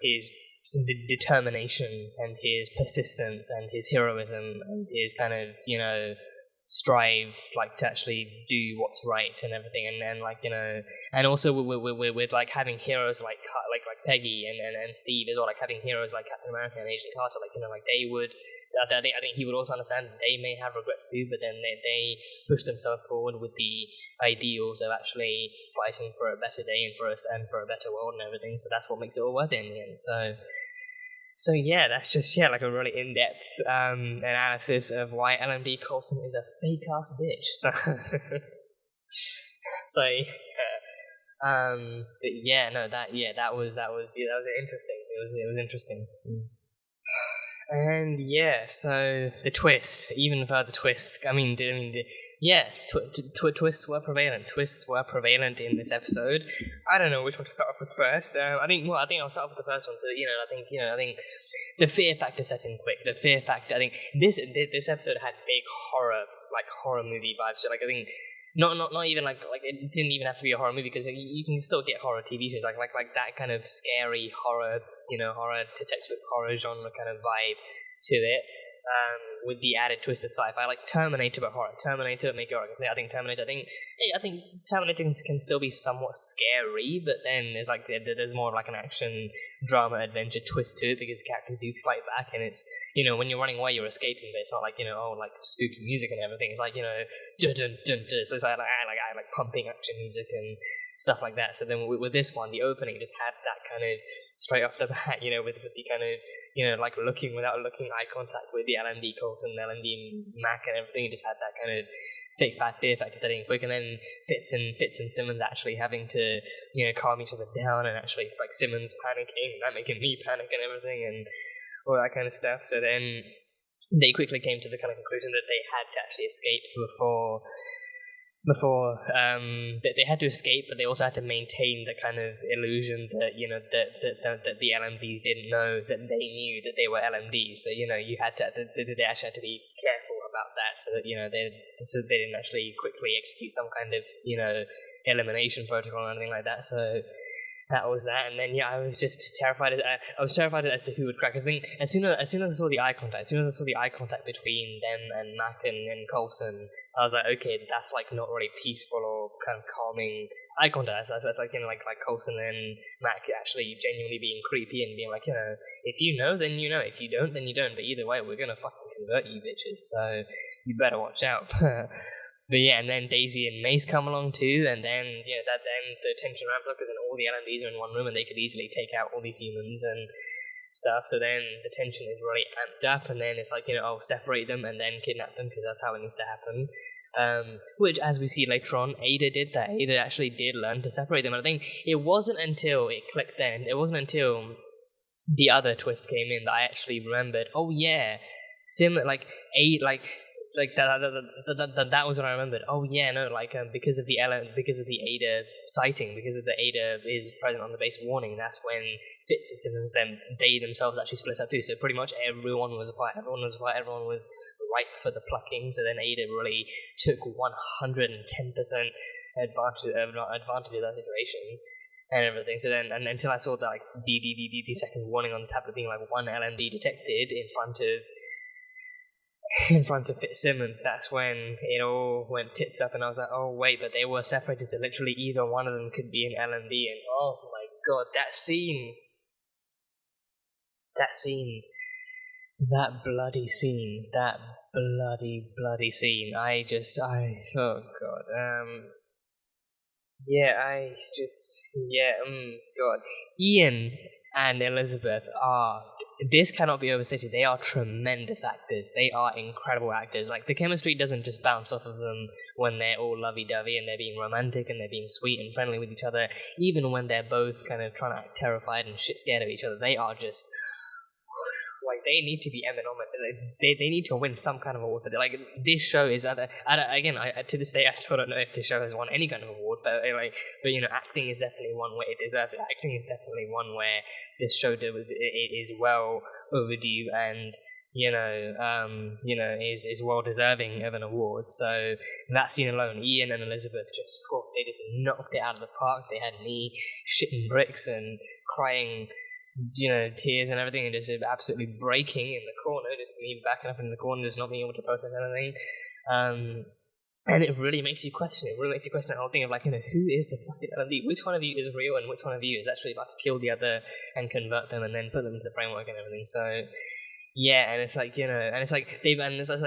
his determination and his persistence and his heroism and his kind of, you know, strive like to actually do what's right and everything, and then, like, you know, and also with like having heroes like Peggy and Steve as well, like having heroes like Captain America and Agent Carter, like, you know, like they would, I think he would also understand that they may have regrets too, but then they push themselves forward with the ideals of actually fighting for a better day and for a better world and everything. So that's what makes it all worth it in the end. So yeah, that's just like a really in-depth analysis of why LMD Coulson is a fake ass bitch. So but yeah, no, that was interesting. It was interesting. And yeah, so the twist, even further twists. Twists were prevalent. Twists were prevalent in this episode. I don't know which one to start off with first. I think I'll start off with the first one. So I think the fear factor set in quick. The fear factor. I think this episode had big horror movie vibes. So like I think. Not even like it didn't even have to be a horror movie, because you can still get horror TV shows like that kind of scary horror, you know, horror textbook horror genre kind of vibe to it, with the added twist of sci-fi, like Terminator but horror. Terminator, make it horror. I think Terminator can still be somewhat scary, but then there's more of like an action drama adventure twist to it, because characters do fight back, and it's, you know, when you're running away you're escaping, but it's not like, you know, oh, like spooky music and everything. It's like, you know, dun dun dun dun. So it's like pumping action music and stuff like that. So then with this one, the opening just had that kind of straight off the bat, you know, with the kind of, you know, like looking without looking, eye contact with the LMD Coulson, LMD Mac and everything. It just had that kind of fear factor setting quick, and then Fitz and Simmons actually having to, you know, calm each other down, and actually like Simmons panicking and that making me panic and everything and all that kind of stuff. So then they quickly came to the kind of conclusion that they had to actually escape before they had to escape, but they also had to maintain the kind of illusion that, you know, that the LMDs didn't know that they knew that they were LMDs. So, you know, they actually had to be careful about that, so that, you know, they didn't actually quickly execute some kind of, you know, elimination protocol or anything like that. So that was that, and then I was just terrified. I was terrified as to who would crack. I think as soon as I saw the eye contact, between them and Mac and Coulson, I was like, okay, that's like not really peaceful or kind of calming eye contact. That's like, you know, like Coulson and Mac actually genuinely being creepy and being like, you know, if you know, then you know. If you don't, then you don't. But either way, we're gonna fucking convert you bitches. So you better watch out. But yeah, and then Daisy and Mace come along too, and then, you know, then the tension ramps up, because then all the LMDs are in one room and they could easily take out all the humans and stuff. So then the tension is really amped up, and then it's like, you know, oh, separate them and then kidnap them, because that's how it needs to happen. Which, as we see later on, Ada did that. Ada actually did learn to separate them. And I think it wasn't until it clicked then, it wasn't until the other twist came in that I actually remembered, oh yeah, that was what I remembered. Oh yeah, no, because of the Ada sighting, because of the Ada is present on the base warning, that's when Fitz and Simmons, they themselves actually split up too. So pretty much everyone was everyone was ripe for the plucking. So then Ada really took 110% advantage of that situation. and everything. So then, and until I saw the like the second warning on the tablet being like 1 LMD detected in front of Fitzsimmons, that's when it all went tits up, and I was like, oh wait, but they were separated, so literally either one of them could be an LMD, and oh my god, that scene, that bloody scene, oh god, god. Ian and Elizabeth this cannot be overstated, they are tremendous actors. They are incredible actors. Like, the chemistry doesn't just bounce off of them when they're all lovey-dovey and they're being romantic and they're being sweet and friendly with each other. Even when they're both kind of trying to act terrified and shit scared of each other, they are just... like, they need to be Emmy nominated. They need to win some kind of award for it. Like, this show is to this day I still don't know if this show has won any kind of award, but you know, acting is definitely one where it deserves it. Acting is definitely one where this show is well overdue, and is well deserving of an award. So that scene alone, Ian and Elizabeth they just knocked it out of the park. They had me shitting bricks and crying, tears and everything, and just absolutely breaking in the corner, just me backing up in the corner, just not being able to process anything. And it really makes you question it. It really makes you question the whole thing of, like, who is the fucking LMD? Which one of you is real and which one of you is actually about to kill the other and convert them and then put them into the framework and everything. So, yeah, and it's like, and it's like they themselves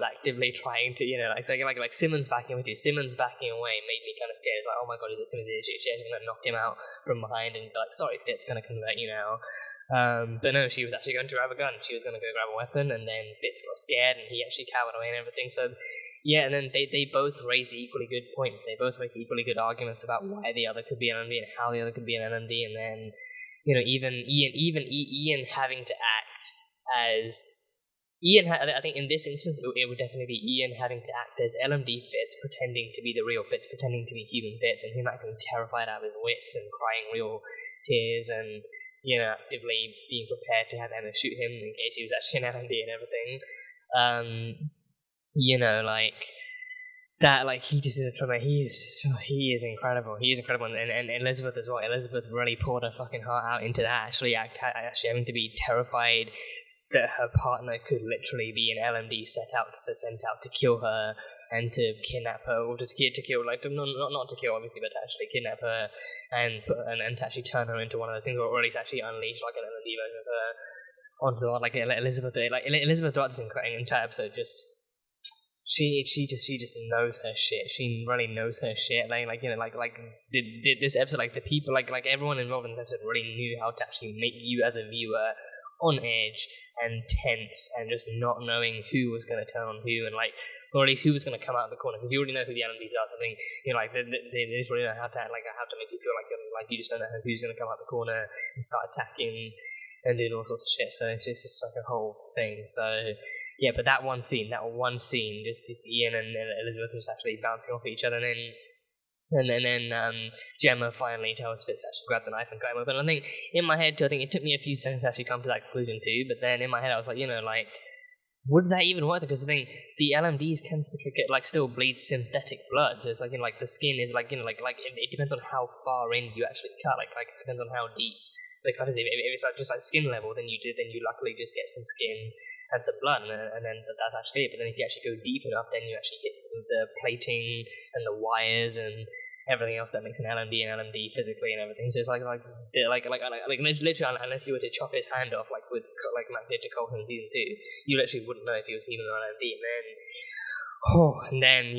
actively trying to, like Simmons backing away too. Simmons backing away made me kind of scared. It's like, oh my god, is it Simmons? She's going to knock him out from behind and be like, sorry, Fitz, going to convert you now. But no, she was actually going to grab a gun. She was going to go grab a weapon, and then Fitz got scared and he actually cowered away and everything. So, yeah, and then they both raised equally good points. They both make equally good arguments about why the other could be an LMD and how the other could be an LMD, and then, even Ian having to act as I think in this instance it would definitely be Ian having to act as LMD Fitz, pretending to be the real Fitz, pretending to be human Fitz, and him acting terrified out of his wits and crying real tears, and actively being prepared to have Emma shoot him in case he was actually an LMD and everything. That, like, he just is a tremendous. He is incredible. He is incredible, and Elizabeth as well. Elizabeth really poured her fucking heart out into that. Actually having to be terrified that her partner could literally be an LMD sent out to kill her and to kidnap her, or to kill, like, not to kill obviously, but to actually kidnap her and to actually turn her into one of those things, or at least actually unleash like an LMD version of her onto her. Like Elizabeth throughout this entire episode, just she just knows her shit. She really knows her shit. This episode, like the people, like everyone involved in this episode really knew how to actually make you as a viewer on edge and tense and just not knowing who was going to turn on who, and or at least who was going to come out of the corner, because you already know who the LMDs are. So I think they just really know how to make you feel like you just don't know who's going to come out the corner and start attacking and doing all sorts of shit. So it's just like a whole thing. So yeah, but that one scene, just Ian and Elizabeth just actually bouncing off each other, and then Gemma finally tells Fitz to actually grab the knife and cut him open. I think in my head, I think it took me a few seconds to actually come to that conclusion too, but then in my head I was like, would that even work? Because I think the LMDs can still bleed synthetic blood. So it's like, the skin is it depends on how far in you actually cut. Like it depends on how deep the cut is. If it's just skin level, then you luckily just get some skin and some blood, and then that's actually it. But then if you actually go deep enough, then you actually get the plating and the wires and everything else that makes an LMD physically and everything. So it's like literally, unless you were to chop his hand off, like Matt did to Colton in season 2, you literally wouldn't know if he was human or LMD. And then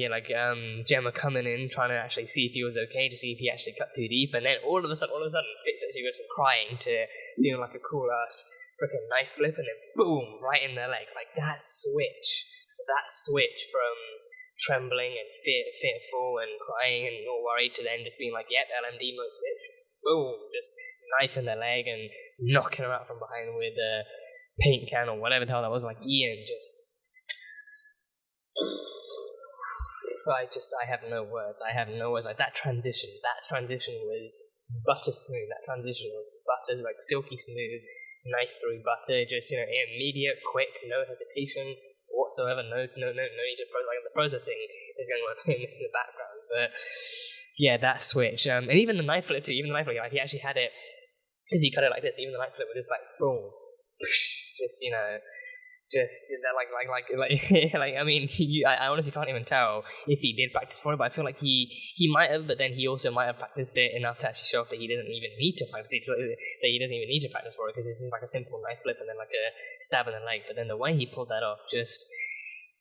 Gemma coming in trying to actually see if he was okay, to see if he actually cut too deep, and then all of a sudden Fitz actually goes from crying to doing like a cool ass freaking knife flip, and then boom, right in the leg. Like that switch from trembling and fearful and crying and all worried to then just being like, yep, LMD mode, bitch. Boom, just knife in the leg and knocking her out from behind with a paint can or whatever the hell that was. Like Ian I have no words. Like that transition was butter smooth. That transition was butter, like silky smooth, knife through butter, just immediate, quick, no hesitation whatsoever, no need to process. Like the processing is going on in the background, but yeah, that switch. And even the knife flip too. Even the knife flip, like he actually had it because he cut it like this. Even the knife flip was just like boom, just like I mean, I honestly can't even tell if he did practice for it, but I feel like he might have, but then he also might have practiced it enough to actually show off that he doesn't even need to practice it, that he doesn't even need to practice for it, because it's just like a simple knife flip and then like a stab in the leg. But then the way he pulled that off, just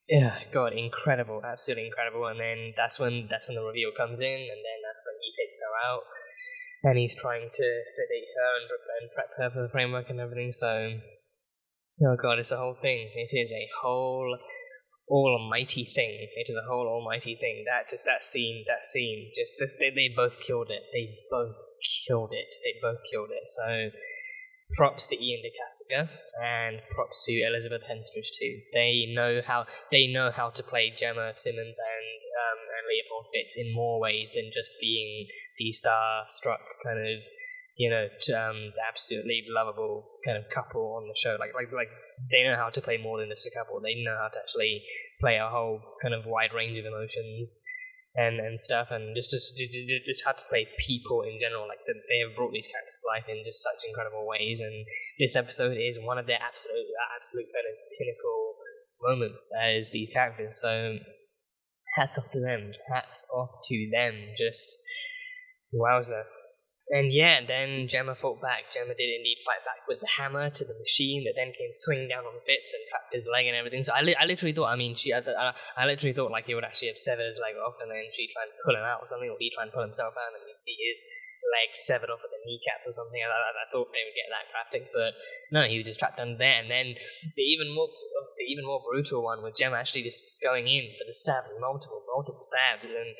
yeah, God, incredible, absolutely incredible. And then that's when the reveal comes in, and then that's when he takes her out, and he's trying to sedate her and prep her for the framework and everything. So. Oh God, it's a whole thing. It is a whole almighty thing. It is a whole almighty thing. That scene, they both killed it. They both killed it. So, props to Ian DeCastiga and props to Elizabeth Henstridge too. They know how to play Gemma Simmons and Leopold Fitz in more ways than just being the star-struck kind of, absolutely lovable kind of couple on the show. Like they know how to play more than just a couple. They know how to actually play a whole kind of wide range of emotions and stuff, and just how to play people in general. Like they have brought these characters to life in just such incredible ways. And this episode is one of their absolute kind of pinnacle moments as these characters. So hats off to them. Just wowza. And yeah, then Gemma fought back. Gemma did indeed fight back with the hammer to the machine that then came swinging down on Fitz and trapped his leg and everything. So I literally thought, I literally thought like he would actually have severed his leg off and then she'd try and pull him out or something, or he'd try and pull himself out and you'd see his leg severed off at the kneecaps or something. I thought they would get that graphic, but no, he was just trapped under there. And then the even more brutal one with Gemma actually just going in for the stabs, multiple stabs, and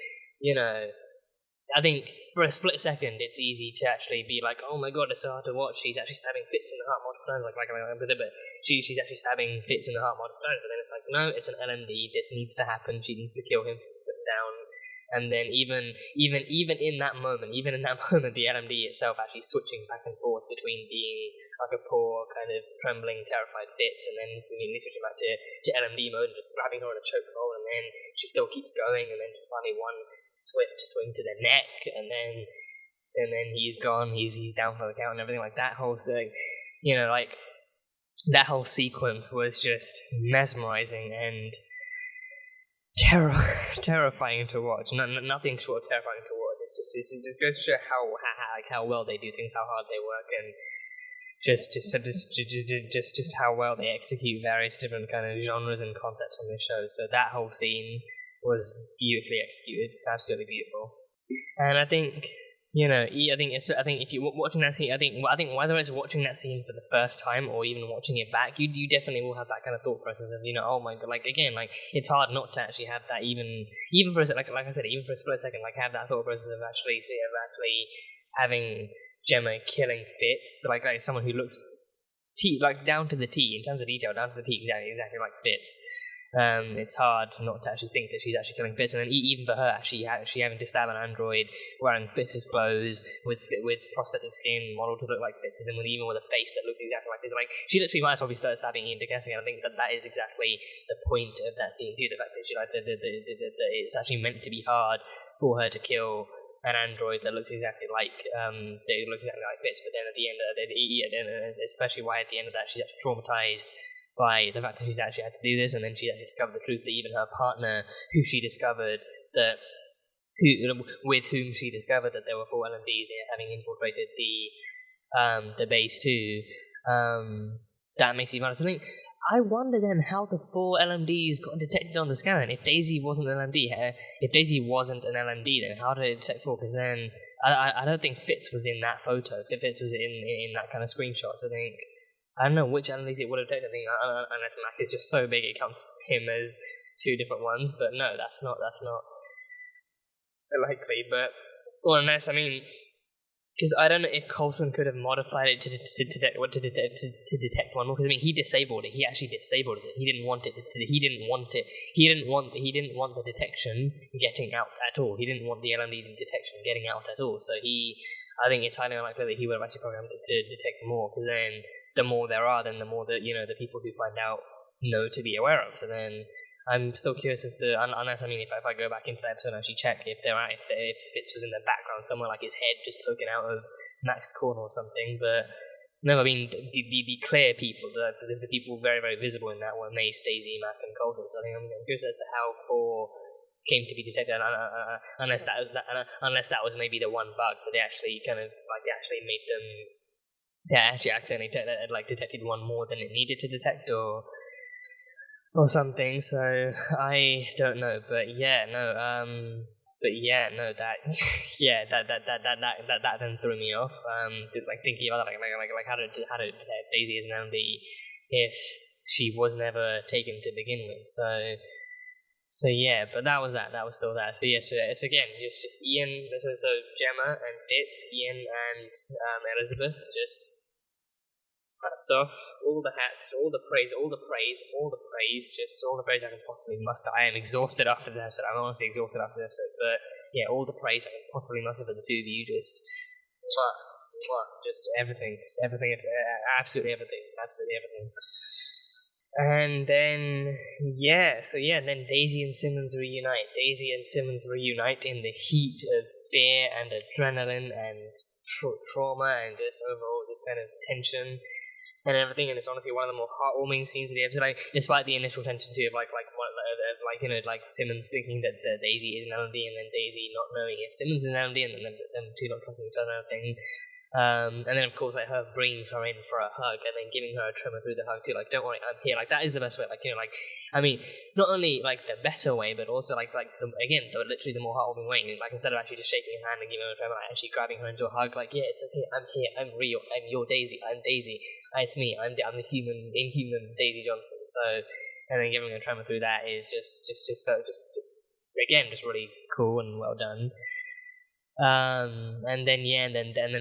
I think for a split second it's easy to actually be like, oh my god, it's so hard to watch. She's actually stabbing Fitz in the heart multiple times, but she's actually stabbing Fitz in the heart multiple times. But then it's like, no, it's an LMD. This needs to happen. She needs to kill him, put him down. And then even in that moment, the LMD itself actually switching back and forth between being like a poor kind of trembling, terrified Fitz, and then switching back to LMD mode and just grabbing her in a chokehold, and then she still keeps going, and then just finally one swift swing to the neck, and then he's gone. He's down for the count and everything. Like that whole thing, that whole sequence was just mesmerizing and terrifying to watch. Nothing short of terrifying to watch. It just goes to show how well they do things, how hard they work, and just how well they execute various different kind of genres and concepts on this show. So that whole scene was beautifully executed, absolutely beautiful. And I think, I think if you're watching that scene, I think whether it's watching that scene for the first time or even watching it back, you definitely will have that kind of thought process of, oh my god, it's hard not to actually have that even for like I said, even for a split second, have that thought process of actually having Gemma killing Fitz, like someone who looks down to the T in terms of detail, down to the T, exactly like Fitz. It's hard not to actually think that she's actually killing Fitz, and then even for her actually having to stab an android wearing Fitz's clothes with prosthetic skin modeled to look like Fitz's, and even with a face that looks exactly like Fitz. Like she literally might as well be stabbing Ian DeCastiga, and I think that is exactly the point of that scene too. The fact that that it's actually meant to be hard for her to kill an android that looks exactly like Fitz, but then at the end of it, especially why at the end of that she's actually traumatized by the fact that she's actually had to do this, and then she actually discovered the truth that even her partner, with whom she discovered that there were 4 LMDs having infiltrated the base too, that makes it matter. So I wonder then how the 4 LMDs got detected on the scan. If Daisy wasn't an LMD, then how did it detect 4? Because then I don't think Fitz was in that photo. Fitz was in that kind of screenshot. So I don't know which LMDs it would have detected. Unless Mac is just so big it counts him as 2 different ones. But no, that's not likely. But unless because I don't know if Coulson could have modified it to detect one more. Because he disabled it. He actually disabled it. He didn't want it. He didn't want the detection getting out at all. He didn't want the LMD detection getting out at all. So I think it's highly unlikely that he would have actually programmed it to detect more. Because then the more there are, then the more that the people who find out know to be aware of. So then I'm still curious as to, unless, I mean, if I go back into the episode and actually check if Fitz was in the background somewhere, like his head just poking out of Mac's corner or something, but no, I mean, the clear people, the people very, very visible in that were Mace, Daisy, Mac, and Colton, so I think I'm curious as to how 4 came to be detected, unless that was maybe the one bug that they actually kind of, like, they actually made them, they actually accidentally detected one more than it needed to detect, or something, so I don't know, but yeah, no, that that then threw me off. Like thinking about like how to detect Daisy as an LMD if she was never taken to begin with. So yeah, but that was still that. So yeah, so it's again just Ian, so Gemma and Fitz, Ian and Elizabeth just hats off, all the hats, all the praise I can possibly muster. I am exhausted after the episode. I'm honestly exhausted after the episode, but yeah, all the praise I can possibly muster for the two of you, just everything, absolutely everything. And then then Daisy and Simmons reunite. In the heat of fear and adrenaline and trauma and just overall just kind of tension and everything, and it's honestly one of the more heartwarming scenes of the episode. Like, despite the initial tension too, of Simmons thinking that Daisy is an LMD, and then Daisy not knowing if Simmons is an LMD, and then them two not trusting each other and everything. And then of course like her bringing her in for a hug, and then giving her a tremor through the hug too. Like, don't worry, I'm here. Like, that is the best way. Like, I mean, not only like the better way, but also literally the more heartwarming way. Like, instead of actually just shaking her hand and giving her a tremor, like, actually grabbing her into a hug. Like, yeah, it's okay. I'm here. I'm real. I'm your Daisy. I'm Daisy. It's me. I'm the inhuman Daisy Johnson. So, and then giving her a tremor through that is just really cool and well done. And then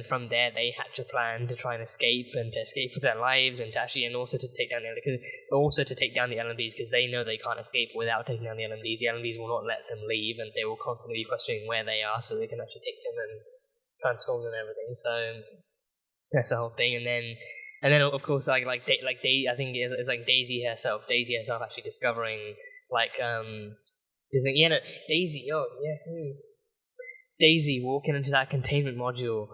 from there they hatch a plan to try and escape with their lives, and also to take down the LMDs, because they know they can't escape without taking down the LMDs. The LMDs will not let them leave, and they will constantly be questioning where they are, so they can actually take them and transform them and everything. So that's the whole thing. And then of course I think it's like Daisy herself actually discovering Daisy walking into that containment module,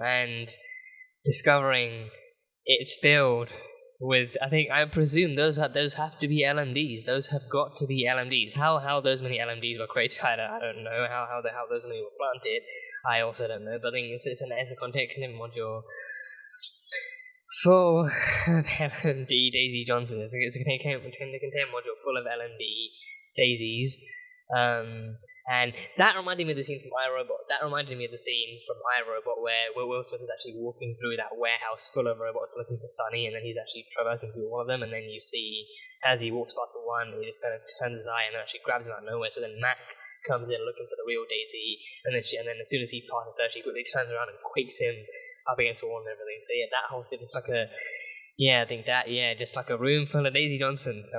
and discovering it's filled with, I presume those have to be LMDs. Those have got to be LMDs. How those many LMDs were created, I don't know. How those many were planted, I also don't know. But I think it's a containment module full of LMD Daisy Johnson. It's a containment module full of LMD Daisies. And that reminded me of the scene from iRobot. Where Will Smith is actually walking through that warehouse full of robots looking for Sunny, and then he's actually traversing through all of them, and then you see, as he walks past one, he just kind of turns his eye and then actually grabs him out of nowhere. So then Mac comes in looking for the real Daisy, and then as soon as he passes her, she quickly turns around and quakes him up against the wall and everything. So yeah, that whole scene is like just like a room full of Daisy Johnsons.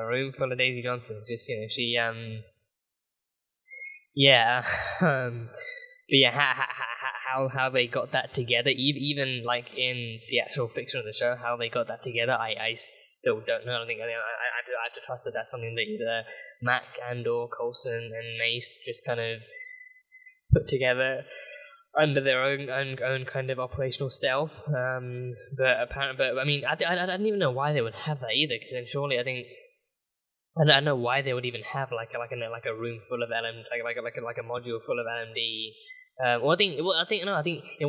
Just, she but yeah, how they got that together, even like in the actual fiction of the show, how they got that together, I still don't know. I have to trust that that's something that either Mac and or Coulson and Mace just kind of put together under their own kind of operational stealth. But I mean, I didn't even know why they would have that either. Because then surely I don't know why they would even have like a room full of LMD, like a module full of LMD. I think it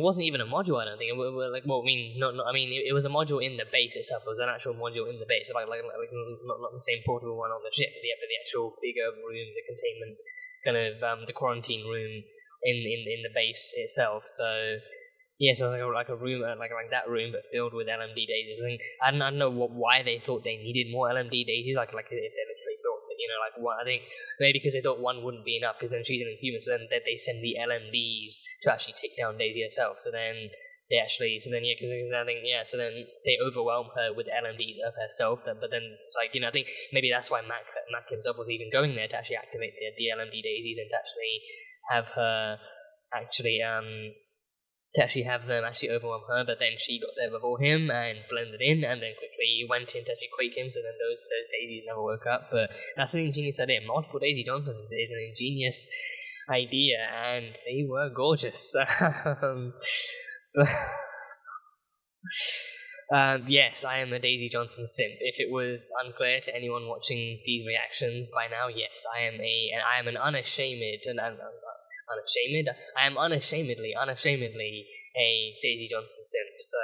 wasn't even a module. I don't think it was a module in the base itself. It was an actual module in the base, not the same portable one on the ship, but the actual bigger room, the containment kind of the quarantine room in the base itself. So yeah, so like a room, like that room, but filled with LMD daisies. I don't know why they thought they needed more LMD daisies. Like if they literally thought that, I think maybe because they thought one wouldn't be enough, because then she's an inhuman. So then they send the LMDs to actually take down Daisy herself. So then they overwhelm her with LMDs of herself. But then I think maybe that's why Mac himself was even going there to actually activate the LMD daisies and to actually have her to actually have them actually overwhelm her, but then she got there before him and blended in, and then quickly went in to actually quake him, so then those daisies never woke up. But that's an ingenious idea. Multiple Daisy Johnsons is an ingenious idea, and they were gorgeous. Yes, I am a Daisy Johnson simp. If it was unclear to anyone watching these reactions by now, yes, I am an unashamedly a Daisy Johnson simp. So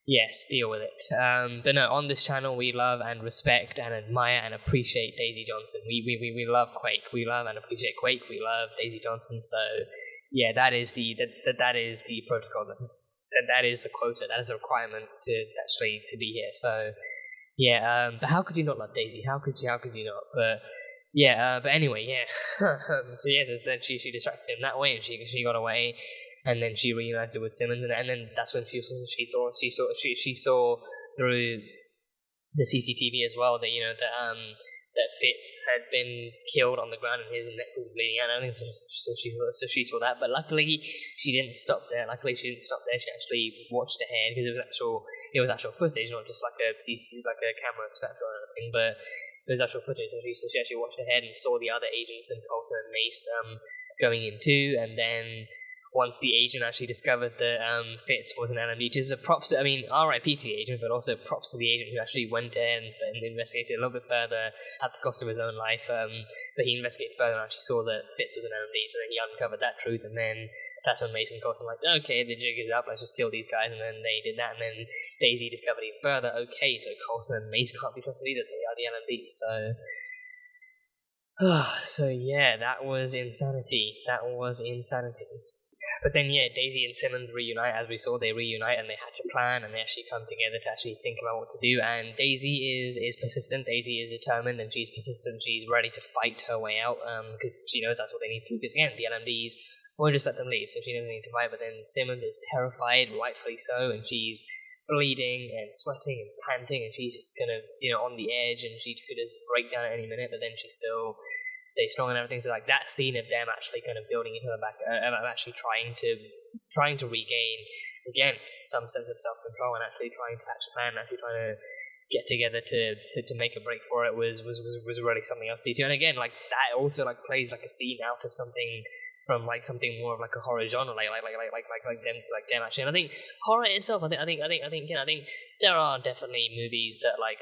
yes, deal with it. But no, on this channel we love and respect and admire and appreciate Daisy Johnson. We love Quake. We love and appreciate Quake. We love Daisy Johnson. So yeah, that is the protocol. That is the quota. That is the requirement to be here. So yeah, but how could you not love Daisy? How could you not? But yeah, but anyway, yeah. So yeah, then she distracted him that way, and she got away, and then she reunited with Simmons, and then that's when she saw through the CCTV as well that that Fitz had been killed on the ground and his neck was bleeding out. I think so she saw that, but luckily she didn't stop there. She actually watched ahead because it was actual footage, not just like a camera snapshot or anything, but it was actual footage. So she actually watched ahead and saw the other agents and Coulson and Mace going in too, and then once the agent actually discovered that Fitz was an LMD, which is a props to, RIP to the agent, but also props to the agent who actually went in and investigated a little bit further at the cost of his own life. But he investigated further and actually saw that Fitz was an LMD, so then he uncovered that truth, and then that's when Mason and Coulson were like, okay, the jig is up, let's just kill these guys, and then they did that, and then Daisy discovered even further, okay, so Coulson and Mace can't be trusted either, they are the LMDs, so yeah, that was insanity. But then, yeah, Daisy and Simmons reunite. As we saw, they reunite and they hatch a plan and they actually come together to actually think about what to do. And Daisy is persistent. Daisy is determined and she's persistent. She's ready to fight her way out because she knows that's what they need to do. Because again, the LMDs won't just let them leave, so she doesn't need to fight. But then Simmons is terrified, rightfully so, and she's bleeding and sweating and panting, and she's just kind of on the edge, and she could break down at any minute. But then she still stay strong and everything. So like that scene of them actually kind of building into her back, actually trying to regain again some sense of self-control and actually trying to hatch a plan, actually trying to get together to make a break for it was really something else to do. And again, like that also like plays like a scene out of something from like something more of like a horror genre, like them actually. And I think horror itself, I think there are definitely movies that like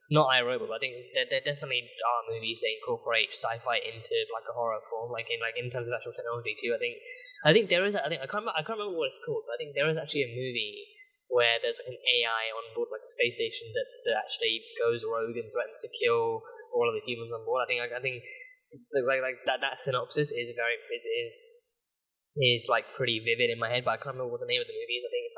not iRobot, but I think there definitely are movies that incorporate sci-fi into like a horror form, like in terms of actual technology too. I think there is. I can't remember what it's called, but I think there is actually a movie where there's like an AI on board like a space station that actually goes rogue and threatens to kill all of the humans on board. I think that synopsis is is like pretty vivid in my head, but I can't remember what the name of the movie is. I think it's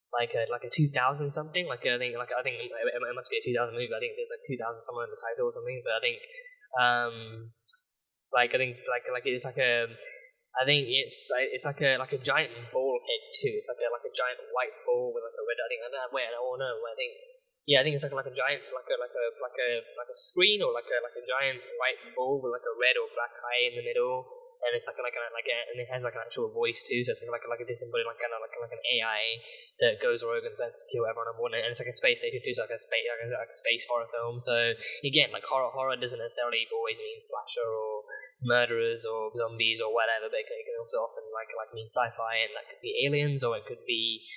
like a 2000 something. I think it must be a 2000 movie. I think there's like 2000 somewhere in the title or something. But I think it's like a giant ball head too. It's like a giant white ball with like a red. I think it's like a giant like a screen or like a giant white ball with like a red or black eye in the middle. And it's and it has like an actual voice too, so it's like a disembodied like an AI that goes rogue and threatens to kill everyone on board. And it's like a space station too, so like a space horror film. So again, like horror doesn't necessarily always mean slasher or murderers or zombies or whatever, but it can also often like mean sci-fi, and that could be aliens or it could be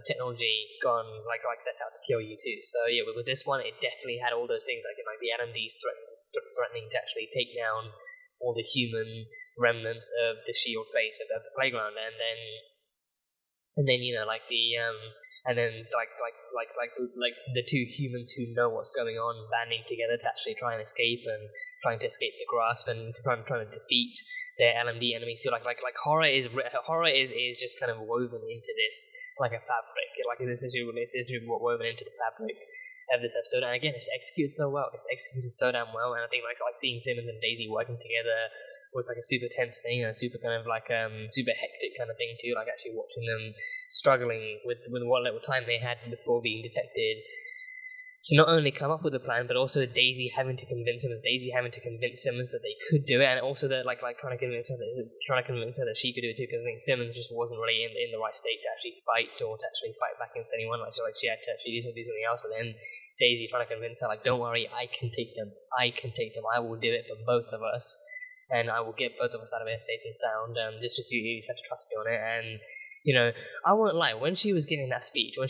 technology gone like set out to kill you too. So yeah, with this one, it definitely had all those things, like the LMDs threatening to actually take down all the human remnants of the shield base of the playground, and then like the two humans who know what's going on banding together to actually try and escape and trying to escape the grasp and trying to defeat their LMD enemies. So like horror is just kind of woven into this like a fabric. Like it's essentially woven into the fabric of this episode, and again, it's executed so well. It's executed so damn well, and I think like seeing Simmons and Daisy working together was like a super tense thing, and a super kind of like super hectic kind of thing too. Like actually watching them struggling with what little time they had before being detected to not only come up with a plan, but also Daisy having to convince Simmons that they could do it, and also that like trying to convince her that she could do it too, because I think Simmons just wasn't really in the right state to actually fight back against anyone. She had to actually do something else. But then Daisy trying to convince her, like, don't worry, I can take them. I will do it for both of us, and I will get both of us out of here safe and sound. Just you just have to trust me on it. And I won't lie, when she was giving that speech of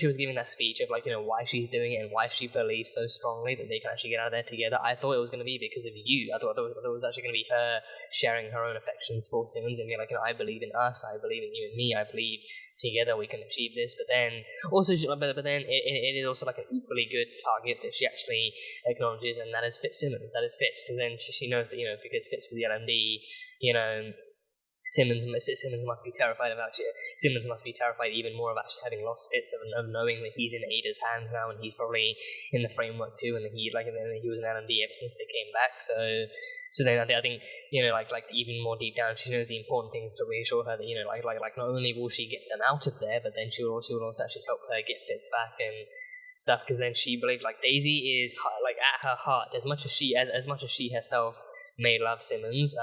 like, why she's doing it and why she believes so strongly that they can actually get out of there together, I thought it was going to be because of you. I thought it was actually going to be her sharing her own affections for Simmons and being like, I believe in us, I believe in you and me, I believe together we can achieve this. But then also, but then it is also like an equally good target that she actually acknowledges, and that is Fitzsimmons. That is Fitz, because then she knows that because Fitz with the LMD, Simmons must be terrified about it. Simmons must be terrified even more of actually having lost Fitz, of knowing that he's in Ada's hands now, and he's probably in the framework too, and that he was an LMD ever since they came back. So then I think like even more deep down, she knows the important things to reassure her that like not only will she get them out of there, but then she will also actually help her get Fitz back and stuff. Because then she believes like Daisy is like at her heart, as much as she herself may love Simmons.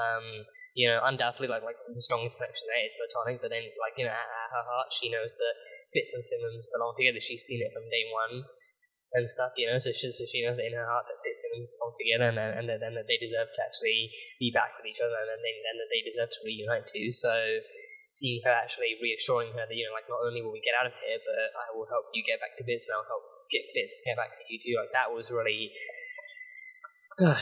Undoubtedly, like the strongest connection there is platonic, but then, at her heart, she knows that Fitz and Simmons belong together. She's seen it from day one and stuff, so she knows that in her heart that Fitz and Simmons belong together, and that they deserve to actually be back with each other, and that they deserve to reunite too. So, seeing her actually reassuring her that, not only will we get out of here, but I will help you get back to Fitz, and I'll help get back to you too, that was really...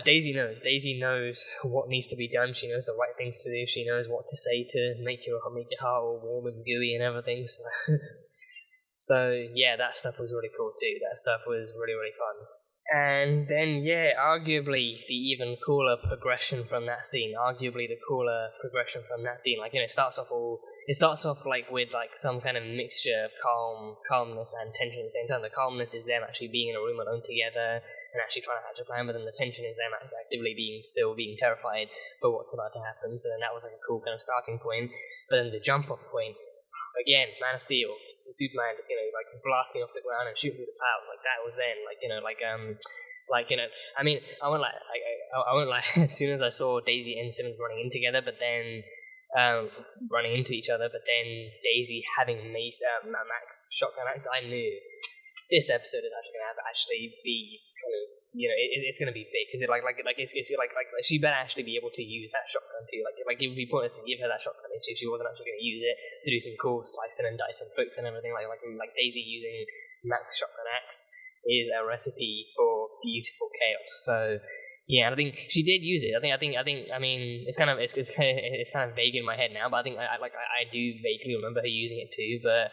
Daisy knows what needs to be done. She knows the right things to do. She knows what to say to make your heart all warm and gooey and everything. So yeah, that stuff was really cool too. That stuff was really, really fun. And then arguably the even cooler progression from that scene. Like, it starts off like with like some kind of mixture of calmness and tension at the same time. The calmness is them actually being in a room alone together and actually trying to hatch a plan, but then the tension is them actively being terrified for what's about to happen. So then that was like a cool kind of starting point. But then the jump off point, again, Man of Steel, Superman just like blasting off the ground and shooting through the clouds, like that was then I mean, I won't lie. As soon as I saw Daisy and Simmons running in together, but then running into each other, but then Daisy having Max shotgun axe, I knew this episode is actually going to be kind of, it's going to be big, because she better actually be able to use that shotgun too. Like it would be pointless to give her that shotgun if she wasn't actually going to use it to do some cool slicing and dicing tricks and everything. Like Daisy using Max shotgun axe is a recipe for beautiful chaos. So yeah, and I think she did use it. I mean, it's kind of vague in my head now, but I think I do vaguely remember her using it too. But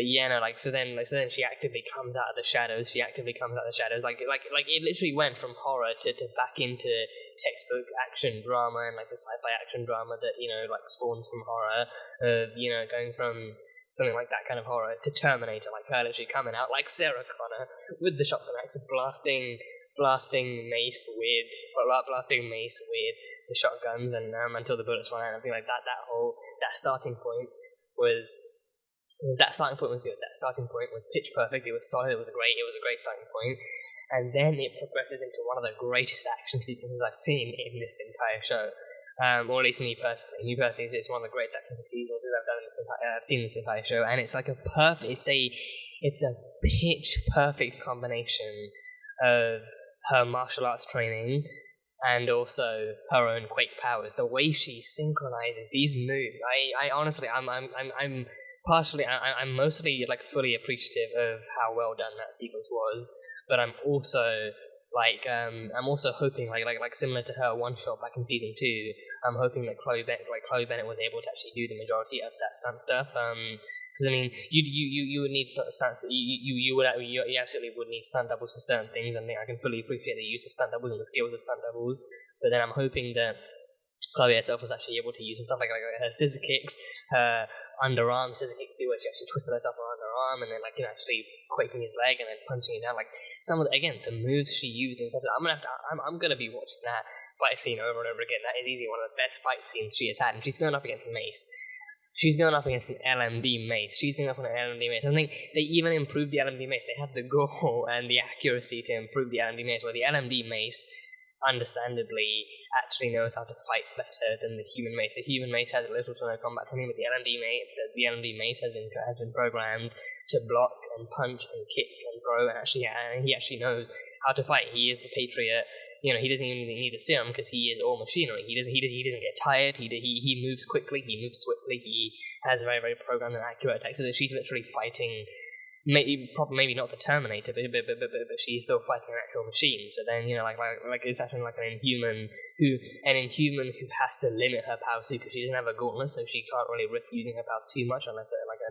yeah, no, so then she actively comes out of the shadows. Like it literally went from horror to back into textbook action drama and like the sci-fi action drama that spawns from horror. Going from something like that kind of horror to Terminator, like her literally coming out like Sarah Connor with the shotgun axe, blasting Mace with the shotguns, and until the bullets run out. I think like that starting point was good. That starting point was pitch perfect. It was solid. It was a great starting point. And then it progresses into one of the greatest action sequences I've seen in this entire show. Or at least me personally. It's one of the greatest action sequences I've seen this entire show. And it's like it's a pitch perfect combination of her martial arts training and also her own Quake powers. The way she synchronizes these moves, I honestly, I'm mostly like fully appreciative of how well done that sequence was, but I'm also hoping like similar to her one shot back in season 2, I'm hoping that Chloe Bennett was able to actually do the majority of that stunt stuff. Because I mean, you would need stunts. You absolutely would need stunt doubles for certain things, and I can fully appreciate the use of stunt doubles and the skills of stunt doubles. But then I'm hoping that Chloe herself was actually able to use some stuff like her scissor kicks, her underarm scissor kicks too, where she actually twisted herself her underarm and then actually quaking his leg and then punching it down. Like some of the moves she used and stuff. I'm gonna be watching that fight scene over and over again. That is easily one of the best fight scenes she has had, and she's going up against Mace. she's going up against an LMD mace. She's going up on an LMD mace. I think they even improved the LMD mace. They had the goal and the accuracy to improve the LMD mace, where the LMD mace, understandably, actually knows how to fight better than the human mace. The human mace has a little to no combat training, but the LMD mace has been programmed to block and punch and kick and throw, and he actually knows how to fight. He is the Patriot. You know, he doesn't even need a serum because he is all machinery. He doesn't get tired. He moves quickly. He moves swiftly. He has very, very programmed and accurate attacks. So that she's literally fighting, maybe not the Terminator, but she's still fighting an actual machine. So then, you know, like it's actually like an Inhuman who has to limit her powers too, because she doesn't have a gauntlet, so she can't really risk using her powers too much unless like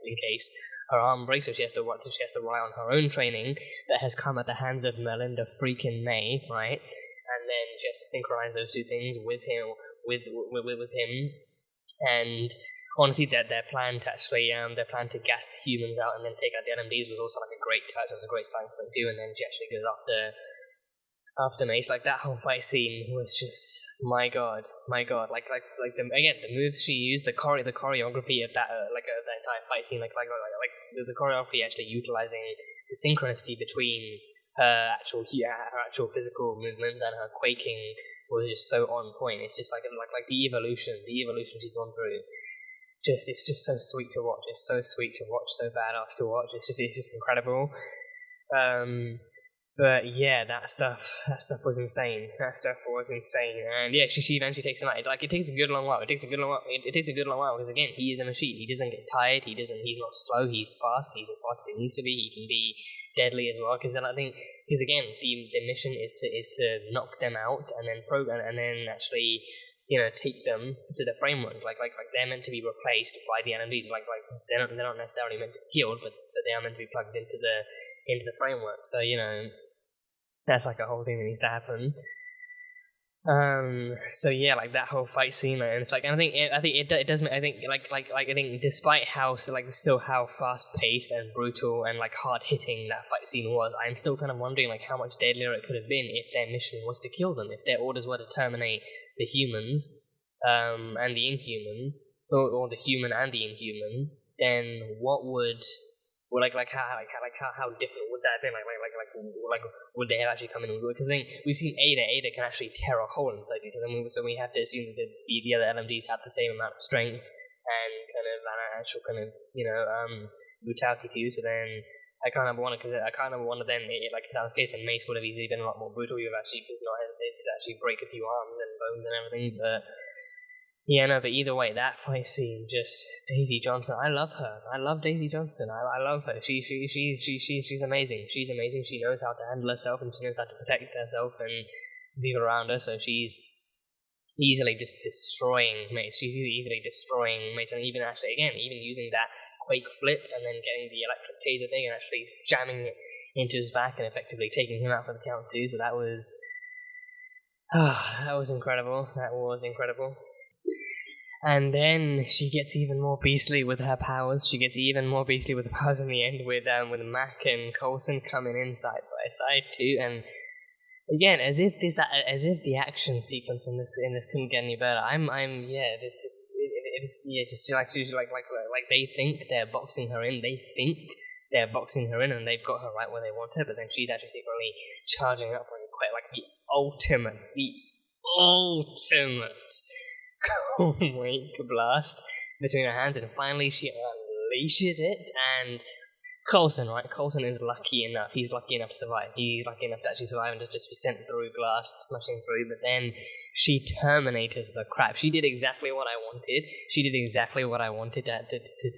in case her arm breaks. So she has to rely on her own training that has come at the hands of Melinda freaking May, right? And then she has to synchronize those two things with him, and honestly, their plan to gas the humans out and then take out the LMDs was also like a great touch. It was a great starting point too, and then she actually goes after Mace. Like that whole fight scene was just my god. Like the moves she used, the choreography of that that entire fight scene, like the choreography actually utilizing the synchronicity between her actual physical movements and her quaking was just so on point. It's just like the evolution she's gone through. It's just so sweet to watch. It's so sweet to watch, so badass to watch. It's just incredible. But yeah, that stuff was insane. And yeah, she eventually takes him out. It takes a good long while. It takes a good long while because again, he is a machine. He doesn't get tired. He's not slow. He's fast. He's as fast as he needs to be. He can be deadly as well. Because again, the mission is to knock them out and then actually, you know, take them to the framework. Like they're meant to be replaced by the LMDs. Like they're not necessarily meant to be killed, but they are meant to be plugged into the framework. So, you know, that's like a whole thing that needs to happen. So yeah, like that whole fight scene, and it's like, and I think it does. I think despite how still how fast paced and brutal and like hard hitting that fight scene was, I'm still kind of wondering like how much deadlier it could have been if their mission was to kill them, if their orders were to terminate the humans, and the Inhuman, or the human and the Inhuman. Then what would how different would that have been? Like would they have actually come in? Because then we've seen Ada can actually tear a hole inside you, so we have to assume that the other LMDs have the same amount of strength and actual brutality too. So then I kind of wonder then like if that was the case, then Mace would have easily been a lot more brutal. You have actually not hesitated to actually break a few arms and bones and everything, but. Yeah, no, but either way, that fight scene, just Daisy Johnson. I love her. I love Daisy Johnson. I love her. She's amazing. She's amazing. She knows how to handle herself and she knows how to protect herself and people around her. So she's easily just destroying Mace. She's easily destroying Mace, and even using that quake flip and then getting the electric taser thing and actually jamming it into his back and effectively taking him out for the count too. So that was incredible. That was incredible. And then she gets even more beastly with her powers. In the end with Mac and Coulson coming in side by side too. And again, as if the action sequence in this couldn't get any better. Like they think they're boxing her in. And they've got her right where they want her. But then she's actually secretly charging up really quick, like the ultimate wake blast between her hands, and finally she unleashes it. And Coulson is lucky enough. He's lucky enough to survive. He's lucky enough to actually survive and just be sent through glass, smashing through. But then she terminates the crap. She did exactly what I wanted. To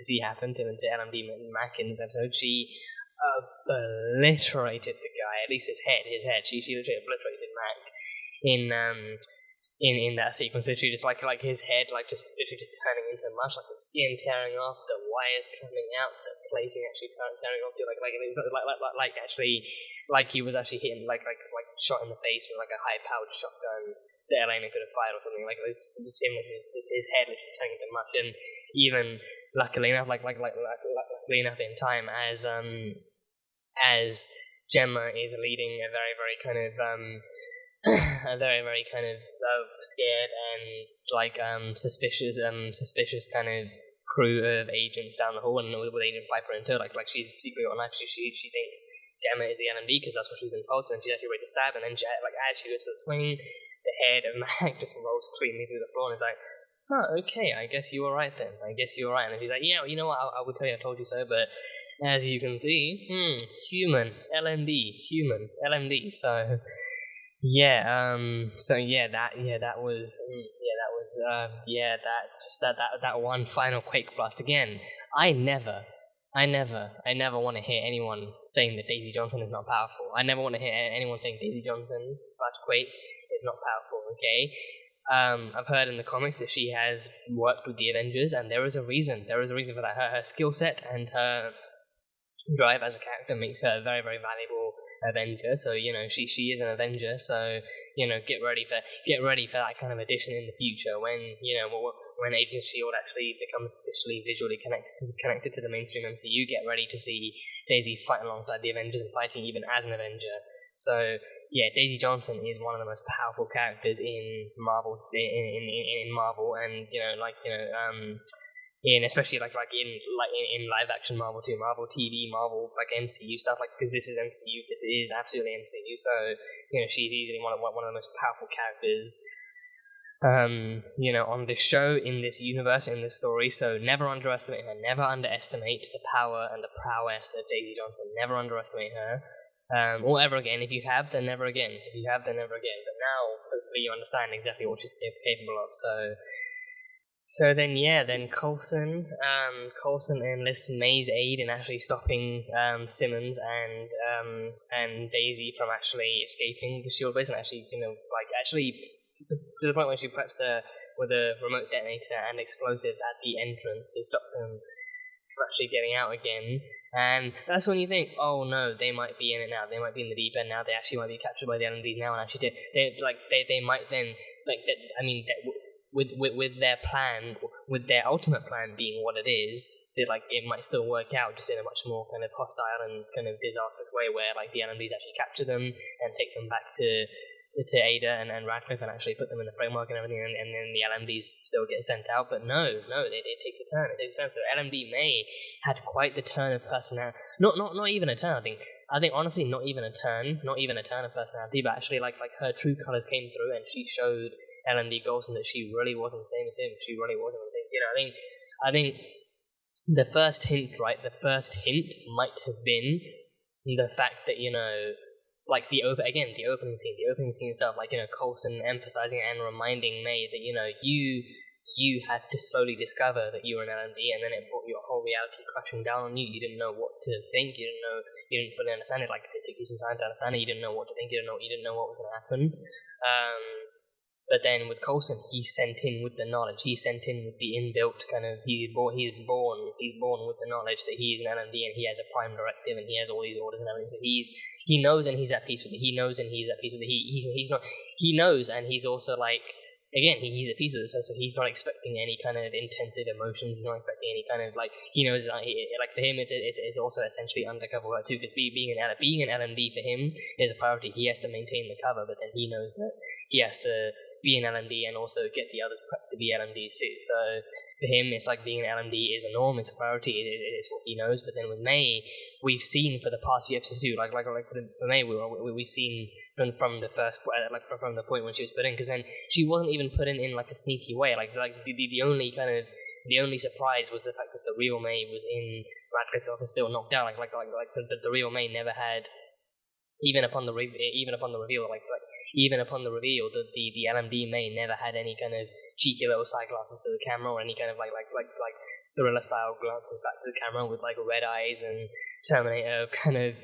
see happen to LMD Mac in this episode. She obliterated the guy, at least his head. She literally obliterated Mac in that sequence, literally just like his head, like just literally just turning into mush, like the skin tearing off, the wires coming out, the plating actually tearing off, like he was actually hitting like shot in the face with like a high powered shotgun that Elena could have fired or something. Like it was just him with his head literally turning into mush. And even luckily enough, luckily enough in time, as Gemma is leading a very very kind of scared and suspicious kind of crew of agents down the hall, and with Agent Piper in tow, like she's secretly on life. She thinks Gemma is the LMD because that's what she's been told, and she's actually ready to stab, and then like as she goes for the swing, the head of Mac just rolls cleanly through the floor, and it's like, oh, okay, I guess you were right then. I guess you were right. And then she's like, yeah, you know what, I would tell you I told you so, but as you can see, human, LMD, human, LMD, so, yeah, that one final Quake blast again. I never want to hear anyone saying that Daisy Johnson is not powerful. I never want to hear anyone saying Daisy Johnson / Quake is not powerful, okay? I've heard in the comics that she has worked with the Avengers, and there is a reason. There is a reason for that. Her skill set and her drive as a character makes her a very, very valuable Avenger. So she is an Avenger. So get ready for that kind of addition in the future when Agent Shield actually becomes officially visually connected to the mainstream MCU. Get ready to see Daisy fight alongside the Avengers and fighting even as an Avenger. So. Yeah, Daisy Johnson is one of the most powerful characters in Marvel, in Marvel, and in especially like in live action Marvel too, Marvel TV, Marvel like MCU stuff, like because this is MCU, this is absolutely MCU. So she's easily one of the most powerful characters, on this show, in this universe, in this story. So never underestimate her. Never underestimate the power and the prowess of Daisy Johnson. Never underestimate her. Or ever again. If you have, then never again. If you have, then never again. But now, hopefully, you understand exactly what she's capable of. So then Coulson enlists May's aid in actually stopping Simmons and Daisy from actually escaping the shield base, and actually, to the point where she preps her with a remote detonator and explosives at the entrance to stop them from actually getting out again. And that's when you think, oh no, they might be in it now. They might be in the deep end now. They actually might be captured by the LMDs now, and actually they might then with their plan, with their ultimate plan being what it is, it might still work out just in a much more kind of hostile and kind of disastrous way, where like the LMDs actually capture them and take them back to Ada and Radcliffe and actually put them in the framework and everything, and then the LMDs still get sent out. But no, they take the turn. So LMD May had quite the turn of personality. Not even a turn. I think honestly, not even a turn of personality. But actually, like her true colors came through, and she showed LMD Golson that she really wasn't the same as him. She really wasn't. I think the first hint might have been the fact that like the opening scene itself, like Coulson emphasizing and reminding May that you had to slowly discover that you were an LMD, and then it brought your whole reality crashing down on you. You didn't know what to think. You didn't fully understand it. Like it took you some time to understand it. You didn't know what to think. You didn't know what was going to happen. But then with Coulson, he's sent in with the knowledge. He's sent in with the inbuilt kind of. He's born with the knowledge that he's an LMD and he has a prime directive and he has all these orders and everything. So he knows and he's at peace with it. He knows and he's at peace with it. He knows and he's also like, again, he's at peace with it. So he's not expecting any kind of intensive emotions. He's not expecting any kind of like, he knows like for him it's also essentially undercover work too, because being an LMD for him is a priority. He has to maintain the cover, but then he knows that he has to be an LMD and also get the others prepped to be LMD too. So for him, it's like being an LMD is a norm, it's a priority, it's what he knows. But then with May, we've seen for the past few episodes too, like for May, we've seen from the first, from the point when she was put in, because then she wasn't even put in like a sneaky way. Like the only surprise was the fact that the real May was in Radcliffe's office still knocked out. Like the real May never had. Even upon the reveal, the LMD May never had any kind of cheeky little side glances to the camera, or any kind of like thriller style glances back to the camera with like red eyes and Terminator kind of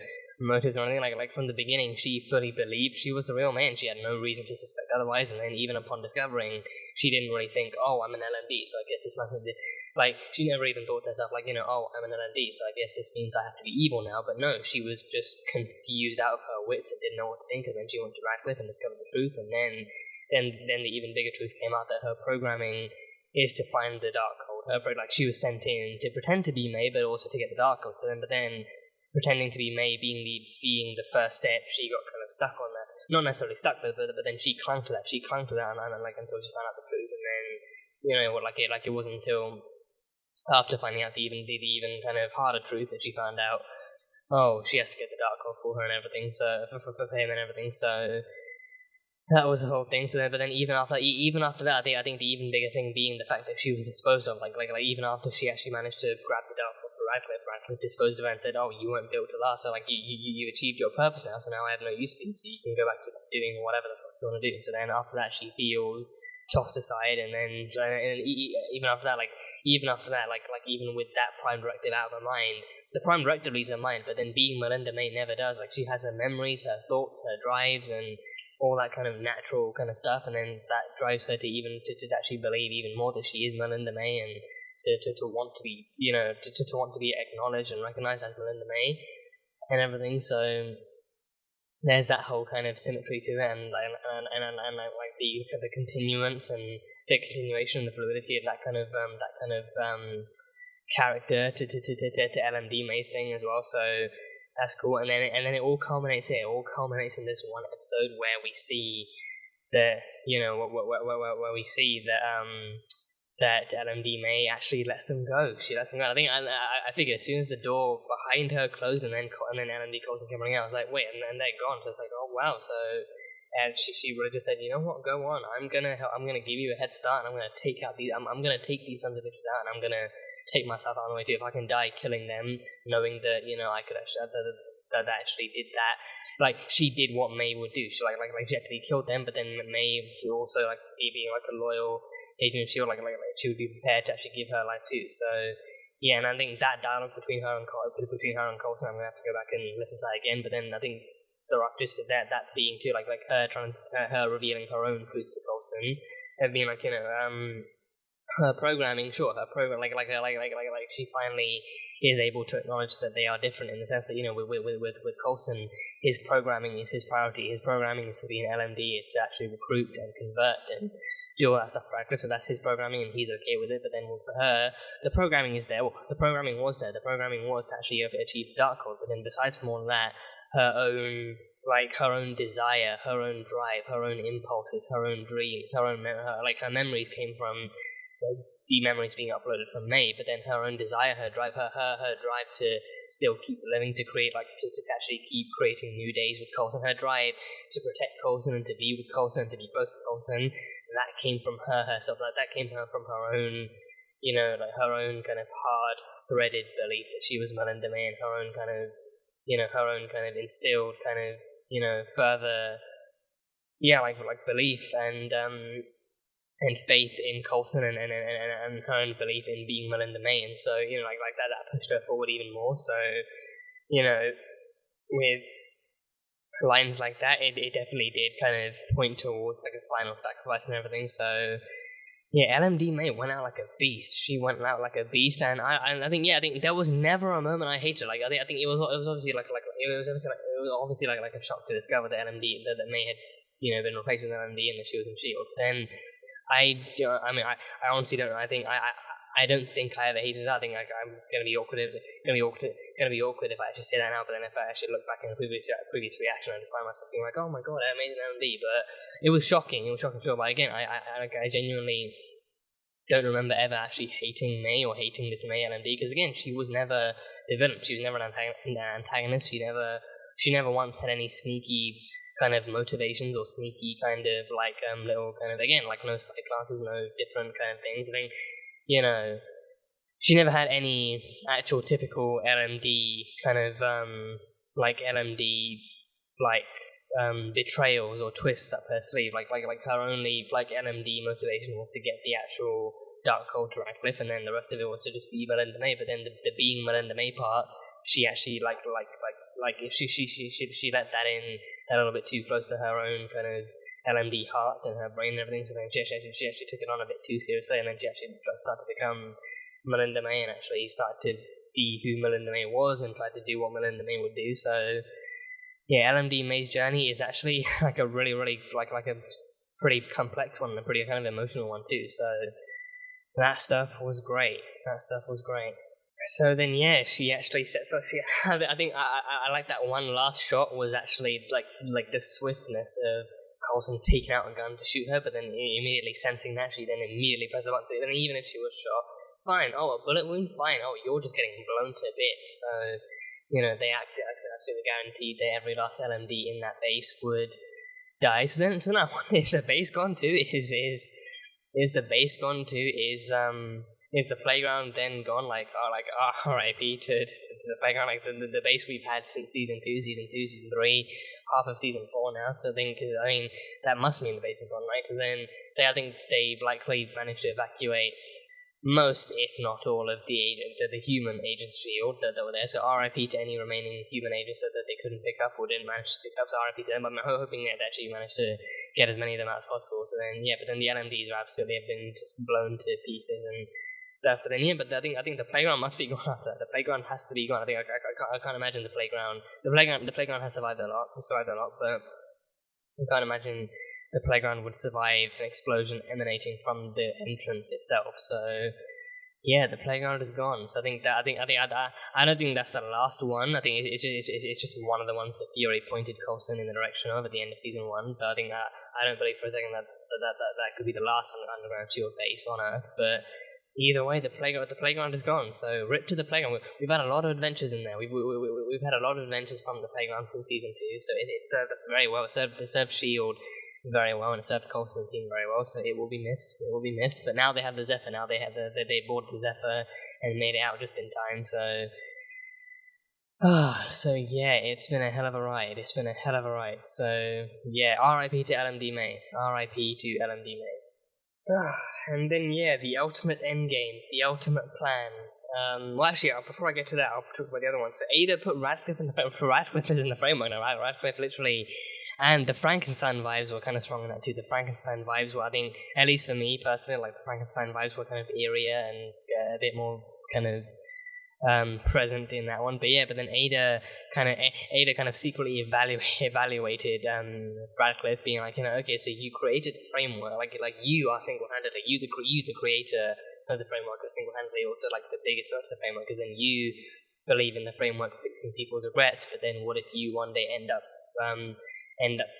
motives or anything. Like from the beginning, she fully believed she was the real man. She had no reason to suspect otherwise. And then even upon discovering, she didn't really think, oh, I'm an LMD, so I guess this must be. Like, she never even thought to herself, like, oh, I'm an LMD, so I guess this means I have to be evil now. But no, she was just confused out of her wits and didn't know what to think. And then she went to Radcliffe and discovered the truth. And then the even bigger truth came out that her programming is to find the dark code. She was sent in to pretend to be May, but also to get the dark code. But then pretending to be May being the first step, she got kind of stuck on that. Not necessarily stuck, but then she clung to that. She clung to that, and until she found out the truth. And then it wasn't until after finding out the even kind of harder truth that she found out. Oh, she has to get the Darkhold for her and everything, so for him and everything. So that was the whole thing. So, but then even after that, I think the even bigger thing being the fact that she was disposed of. Like even after she actually managed to grab the Darkhold for Radcliffe disposed of her and said, "Oh, you weren't built to last. So like you achieved your purpose now. So now I have no use for you. So you can go back to doing whatever the fuck you want to do." So then after that, she feels tossed aside, and then even after that, even with that Prime Directive out of her mind. The Prime Directive leaves her mind, but then being Melinda May never does. Like, she has her memories, her thoughts, her drives, and all that kind of natural kind of stuff, and then that drives her to actually believe even more that she is Melinda May, and to want to be, to want to be acknowledged and recognized as Melinda May, and everything. So there's that whole kind of symmetry to it, and like the continuance and the continuation, the fluidity of that kind of character to LMD May's thing as well. So that's cool. And then it all culminates here. It all culminates in this one episode where we see where we see that LMD May actually lets them go. She lets them go. I figured as soon as the door behind her closed and then LMD calls and coming out, I was like, wait, and they're gone. So it's like, oh wow. So she would have just said, you know what, go on. I'm gonna give you a head start, and I'm gonna take out these. I'm gonna take these sons of bitches out, and I'm gonna take myself out of the way too. If I can die killing them, knowing that I could actually that actually did that. Like, she did what May would do. She she actually killed them, but then May also being like a loyal agent of S.H.I.E.L.D., she would be prepared to actually give her life too. So yeah, and I think that dialogue between her and Coulson, I'm gonna have to go back and listen to that again. But then I think the rock twist of that being too like her revealing her own truth to Coulson, and being her programming, sure, her program, she finally is able to acknowledge that they are different, in the sense that, with Coulson, his programming is his priority. His programming is to be an LMD, is to actually recruit and convert and do all that stuff for Radcliffe, so that's his programming, and he's okay with it. But then for her, the programming is there. Well, the programming was there. The programming was to actually achieve the Darkhold, but then besides from all of that, her own desire, her own drive, her own impulses, her own dreams, her memories came from the memories being uploaded from May, but then her own desire, her drive to still keep living, to create, to actually keep creating new days with Coulson, her drive to protect Coulson and to be with Coulson and to be close to Coulson, that came from her herself. That came from her own, her own kind of hard threaded belief that she was Melinda May, and her own kind of, her own kind of instilled kind of, further, belief and faith in Coulson and her own belief in being Melinda May, and so that pushed her forward even more. So with lines like that, it definitely did kind of point towards a final sacrifice and everything. So yeah, LMD May went out like a beast. She went out like a beast, and I think there was never a moment I hated. I think it was obviously obviously a shock to discover that LMD that May had been replaced with LMD and that she was in S.H.I.E.L.D. Then I honestly don't know. I don't think I ever hated it. I think I'm gonna be awkward if I actually say that now. But then if I actually look back in a previous reaction, I just find myself being like, oh my god, I made an LMD. But it was shocking. Sure. But again, I genuinely don't remember ever actually hating May or hating this May LMD, because again, she was never the villain. She was never an antagonist. She never once had any sneaky kind of motivations or sneaky kind of little kind of, again, no side classes, no different kind of things. I think, she never had any actual typical LMD kind of betrayals or twists up her sleeve. Her only LMD motivation was to get the actual Darkhold to Radcliffe, and then the rest of it was to just be Melinda May. But then the being Melinda May part, she actually she let that in a little bit too close to her own kind of LMD heart and her brain and everything, so then she actually took it on a bit too seriously, and then she actually started to become Melinda May and actually started to be who Melinda May was and tried to do what Melinda May would do. So yeah, LMD May's journey is actually a really, really a pretty complex one and a pretty kind of emotional one too. So that stuff was great. So then, yeah, she actually sets up. I think I like that one last shot was actually like the swiftness of Coulson taking out a gun to shoot her, but then immediately sensing that, she then immediately pressed the button. So then, even if she was shot, fine. Oh, a bullet wound, fine. Oh, you're just getting blown to bits. So, they absolutely guaranteed that every last LMD in that base would die. So now, is the base gone too? Is the base gone too? Is the playground then gone? R.I.P. to the playground, like the base we've had since season 2, season 3, half of season 4 now. So then, that must mean the base is gone, right? Because then I think they likely managed to evacuate most, if not all, of the human agents shield that were there. So RIP to any remaining human agents that they couldn't pick up or didn't manage to pick up. So RIP to them. But I'm hoping that they actually managed to get as many of them out as possible. So then, but then the LMDs are absolutely have been just blown to pieces and stuff. But then, but I think the playground must be gone after that. The playground has to be gone. I think I can't imagine the playground. The playground has survived a lot, but I can't imagine the playground would survive an explosion emanating from the entrance itself. So the playground is gone. So I don't think that's the last one. I think it's just one of the ones that Fury pointed Coulson in the direction of at the end of season 1. But I think I don't believe for a second that could be the last underground shield base on Earth. But either way, the playground is gone. So rip to the playground. We've had a lot of adventures in there. We've had a lot of adventures from the playground since season 2. So it served us very well. It served Shield very well, and it served Coulson's team very well, so it will be missed. But now they have the Zephyr. Now they they boarded the Zephyr and made it out just in time. So it's been a hell of a ride. So R.I.P. to LMD-May. R.I.P. to LMD-May. And then the ultimate endgame, the ultimate plan. Before I get to that, I'll talk about the other one. So Ada put Radcliffe in the framework now, right? Radcliffe literally. And the Frankenstein vibes were kind of strong in that too. The Frankenstein vibes were, I think, at least for me personally, like the Frankenstein vibes were kind of eerier and a bit more kind of present in that one. But then Ada kind of secretly evaluated Radcliffe, being like, okay, so you created the framework, like you are single-handedly, you the creator of the framework, are single-handedly also like the biggest part of the framework, because then you believe in the framework fixing people's regrets. But then what if you one day end up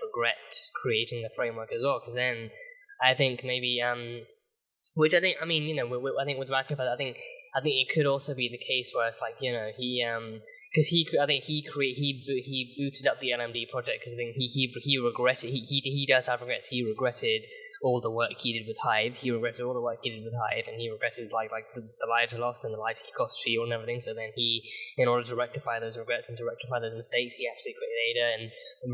regret creating the framework as well? Because then I think maybe which I think with Radcliffe, I think it could also be the case where it's like because he booted up the LMD project, because then he regretted he does have regrets. He regretted all the work he did with Hive. And he regretted like the lives lost and the lives he cost Shield and everything. So then he, in order to rectify those regrets and to rectify those mistakes, he actually created Ada and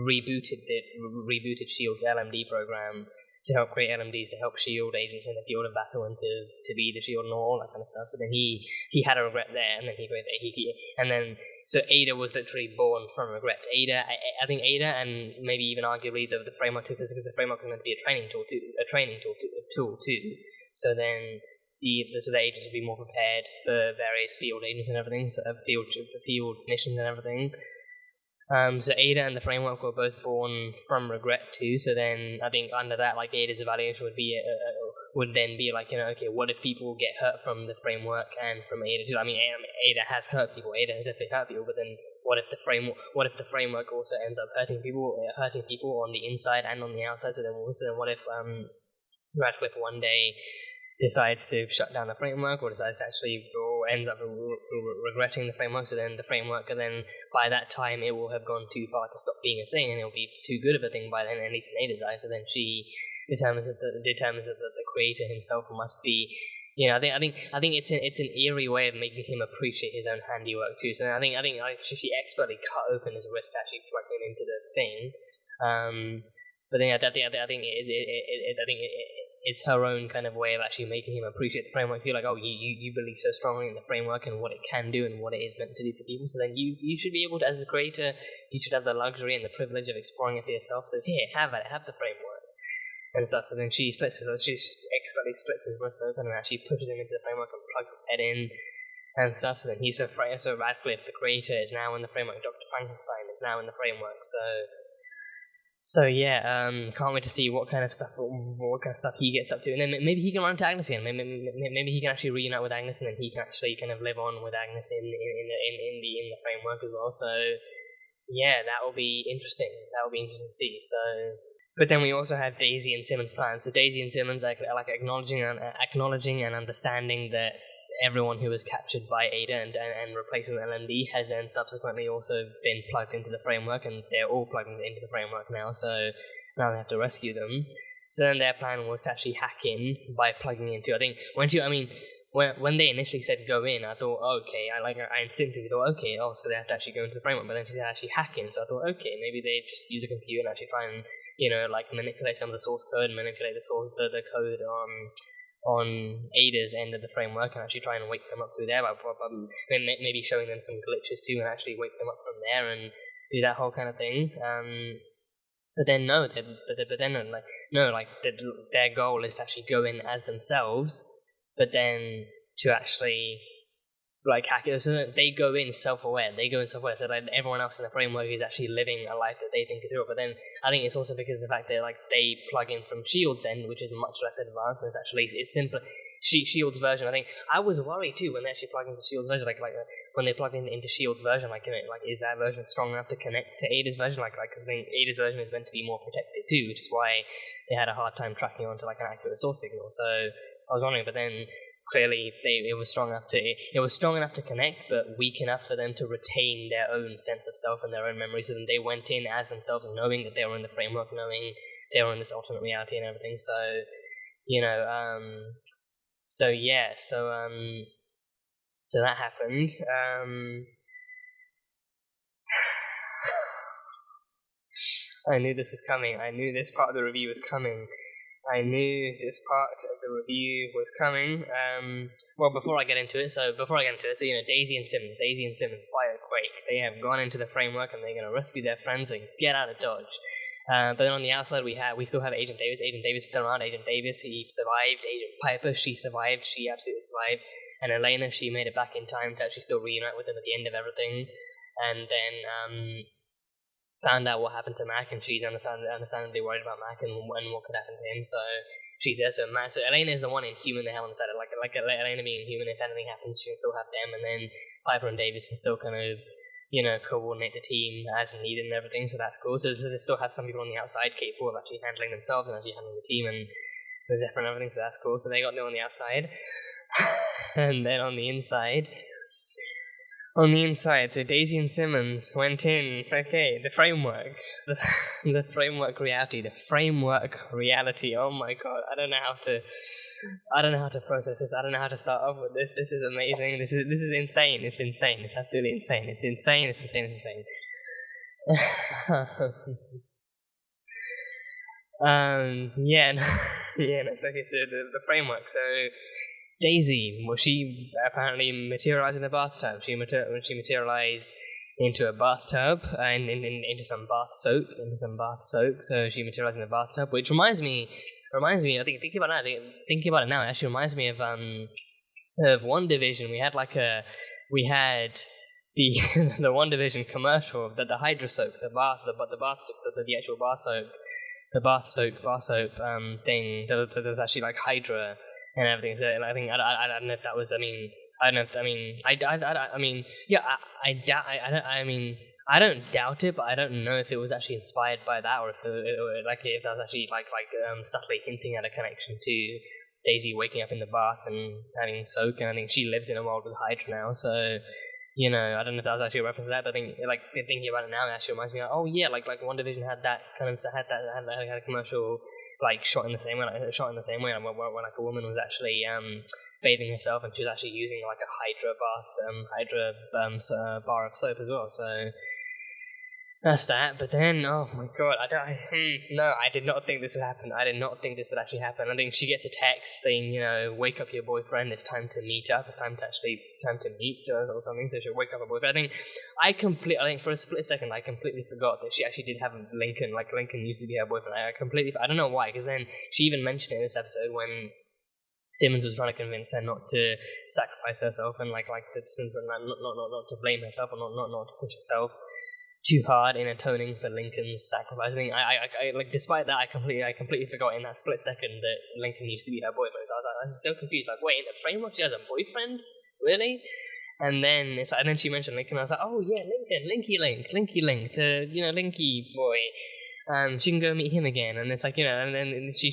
rebooted Shield's LMD program to help create LMDs to help Shield agents in the field of battle and to be the Shield and all that kind of stuff. So then he had a regret there, and then so Ada was literally born from regret. I think Ada, and maybe even arguably the framework, because the framework was meant to be a training tool too. So then the agents would be more prepared for various field agents and everything, so field missions and everything. So Ada and the framework were both born from regret too. So then I think under that, like Ada's evaluation would then be like, okay, what if people get hurt from the framework and from Ada too? I mean, Ada has hurt people. Ada has definitely hurt people. But then what if the framework also ends up hurting people on the inside and on the outside? So then what if Radcliffe one day decides to shut down the framework, or decides to actually ends up regretting the framework? So then the framework, and then by that time it will have gone too far to stop being a thing, and it'll be too good of a thing by then, at least in Ada's eyes. So then she determines that the creator himself must be, I think it's an eerie way of making him appreciate his own handiwork too. So I think she expertly cut open his wrist to actually plug him into the thing. But then I think it's her own kind of way of actually making him appreciate the framework. Feel like, oh, you believe so strongly in the framework and what it can do and what it is meant to do for people. So then you should be able to, as a creator, you should have the luxury and the privilege of exploring it for yourself. So here, have the framework and stuff. So then she expertly slits his wrist open and actually pushes him into the framework and plugs his head in and stuff. So then so Radcliffe, the creator, is now in the framework. Dr. Frankenstein is now in the framework. So can't wait to see what kind of stuff he gets up to, and then maybe he can run to Agnes again. Maybe he can actually reunite with Agnes, and then he can actually kind of live on with Agnes in the framework as well. So that will be interesting. That will be interesting to see. So, but then we also have Daisy and Simmons' plan. So Daisy and Simmons like acknowledging and understanding that everyone who was captured by Ada and replaced with LMD has then subsequently also been plugged into the framework, and they're all plugged into the framework now, so now they have to rescue them. So then their plan was to actually hack in by plugging into, I think, when they initially said go in, I thought, okay, I instinctively thought, okay, so they have to actually go into the framework, but then she said actually hack in, so I thought, okay, maybe they just use a computer and actually try and, manipulate some of the source code, manipulate the code on Ada's end of the framework and actually try and wake them up through there, but maybe showing them some glitches too and actually wake them up from there and do that whole kind of thing. But then their goal is to actually go in as themselves, but then to actually hack it, so that they go in self-aware, so that everyone else in the framework is actually living a life that they think is real. But then I think it's also because of the fact that they plug in from S.H.I.E.L.D.'s end, which is much less advanced, and it's simpler. S.H.I.E.L.D.'s version, I think I was worried too when they actually plug into S.H.I.E.L.D.'s version, when they plug into S.H.I.E.L.D.'s version, is that version strong enough to connect to Ada's version? Because I think Ada's version is meant to be more protected too, which is why they had a hard time tracking onto an accurate source signal. So I was wondering, but then clearly it was strong enough to connect, but weak enough for them to retain their own sense of self and their own memories. So then they went in as themselves, knowing that they were in the framework, knowing they were in this alternate reality and everything. So so that happened. I knew this was coming. I knew this part of the review was coming. Well, before I get into it, Daisy and Simmons fire a quake. They have gone into the framework and they're going to rescue their friends and get out of Dodge. But then on the outside, we still have Agent Davis. Agent Davis is still around. Agent Davis, he survived. Agent Piper, she survived. She absolutely survived. And Elena, she made it back in time to actually still reunite with them at the end of everything. And then found out what happened to Mac, and she's understandably worried about Mac and what could happen to him. So she's there. So Elena is the one Inhuman they have on the side. Like Elena being Inhuman, if anything happens, she can still have them, and then Piper and Davis can still kind of coordinate the team as needed and everything. So that's cool. So they still have some people on the outside capable of actually handling themselves and actually handling the team and the Zephyr and everything. So that's cool. So they got them on the outside, and then on the inside, so Daisy and Simmons went in. Okay, the framework reality. Oh my god, I don't know how to process this. I don't know how to start off with this. This is amazing. This is insane. It's insane. It's absolutely insane. It's insane. Okay. So the framework. So Daisy, she apparently materialized in a bathtub. She materialized into a bathtub and into some bath soap. So she materialized in a bathtub, which reminds me. I think thinking about it now, it actually reminds me of WandaVision. We had the WandaVision commercial, the Hydra soap, the bath soap, the actual bar soap thing. That was actually like Hydra and everything. So I think I don't know if that was. I don't doubt it, but I don't know if it was actually inspired by that, or if that was actually subtly hinting at a connection to Daisy waking up in the bath and having soak. And I think she lives in a world with Hydra now, so I don't know if that was actually a reference to that. But I think thinking about it now, it actually reminds me of, like WandaVision had that kind of had a commercial shot in the same way, where a woman was actually bathing herself, and she was actually using a Hydra bar of soap as well. So that's that. But then, oh my god, I did not think this would happen. I did not think this would actually happen. I think she gets a text saying, wake up your boyfriend. It's time to meet up. It's time to meet or something. So she'll wake up her boyfriend. I think for a split second, I completely forgot that she actually did have Lincoln. Lincoln used to be her boyfriend. I don't know why, because then she even mentioned it in this episode when Simmons was trying to convince her not to sacrifice herself and not to blame herself or not to push herself too hard in atoning for Lincoln's sacrifice. I think despite that, I completely forgot in that split second that Lincoln used to be her boyfriend. I was so confused. Wait, in the framework she has a boyfriend? Really? And then she mentioned Lincoln. I was like, oh yeah, Lincoln, Linky Link, the Linky boy. She can go meet him again, and it's and then she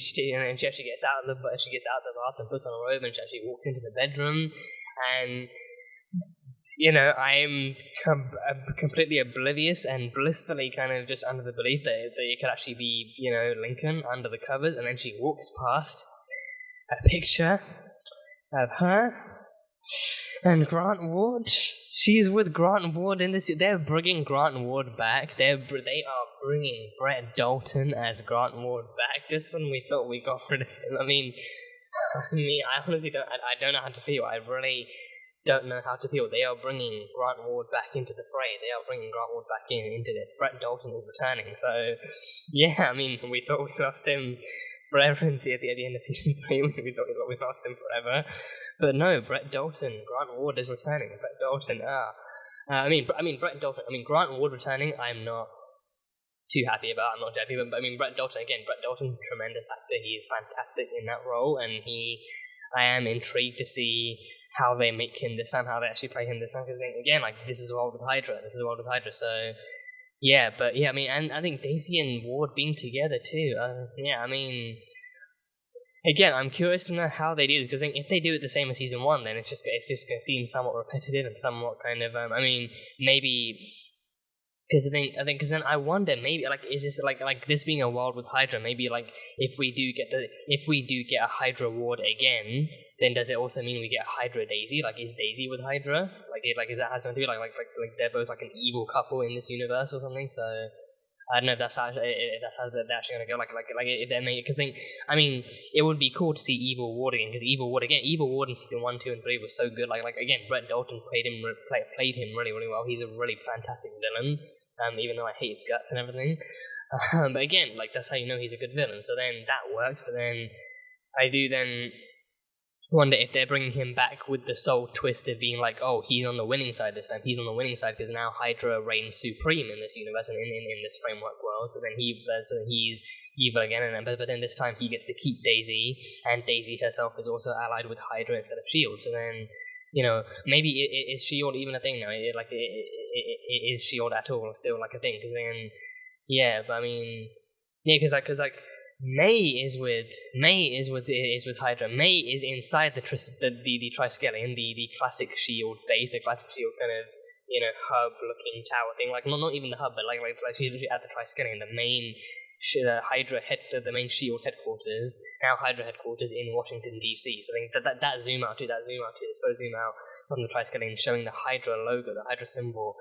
actually gets out of the bath and puts on a robe, and she actually walks into the bedroom. and I'm completely oblivious and blissfully kind of just under the belief that it could actually be, Lincoln under the covers, and then she walks past a picture of her and Grant Ward. She's with Grant Ward in this. They're bringing Grant Ward back. They are bringing Brett Dalton as Grant Ward back. Just when we thought we got rid of him. I mean, I honestly don't. I don't know how to feel. I really don't know how to feel. They are bringing Grant Ward back into the fray. They are bringing Grant Ward back into this. Brett Dalton is returning. So, yeah, I mean, we thought we lost him forever at the end of season 3. We thought we lost him forever. But no, Brett Dalton, Grant Ward is returning. Brett Dalton, Brett Dalton. Grant Ward returning, I'm not too happy about. I'm not happy, but Brett Dalton again. Brett Dalton, tremendous actor. He is fantastic in that role, and I am intrigued to see how they make him this time, how they actually play him this time. Because again, this is a world with Hydra. So yeah, and I think Daisy and Ward being together too. Again, I'm curious to know how they do this, because I think if they do it the same as season 1, then it's just going to seem somewhat repetitive and somewhat kind of, maybe, because because then I wonder, maybe, is this, this being a world with Hydra, maybe, if we do get a Hydra Ward again, then does it also mean we get Hydra Daisy? Is Daisy with Hydra? Is that how it's going to be? They're both, an evil couple in this universe or something, so I don't know if that's how they're actually going to go. If they make it, because it would be cool to see Evil Ward again. Because Evil Ward in season 1, 2, and 3 was so good. Again, Brett Dalton played him really, really well. He's a really fantastic villain. Even though I hate his guts and everything. But again, that's how you know he's a good villain. So then that worked. But then I do then wonder if they're bringing him back with the sole twist of being he's on the winning side this time. He's on the winning side because now Hydra reigns supreme in this universe and in this framework world. So then he's evil again, but then this time he gets to keep Daisy, and Daisy herself is also allied with Hydra instead of S.H.I.E.L.D. So then, maybe is S.H.I.E.L.D. even a thing now? Is S.H.I.E.L.D. at all still a thing? Because then, because May is with Hydra. May is inside the Triskelion, the classic S.H.I.E.L.D. base, the classic S.H.I.E.L.D. kind of hub-looking tower thing. Not even the hub, but she's literally at the Triskelion, the main Hydra the main S.H.I.E.L.D. headquarters. Now Hydra headquarters in Washington D.C. So I think that zoom out too. It's so zoom out from the Triskelion, showing the Hydra logo, the Hydra symbol.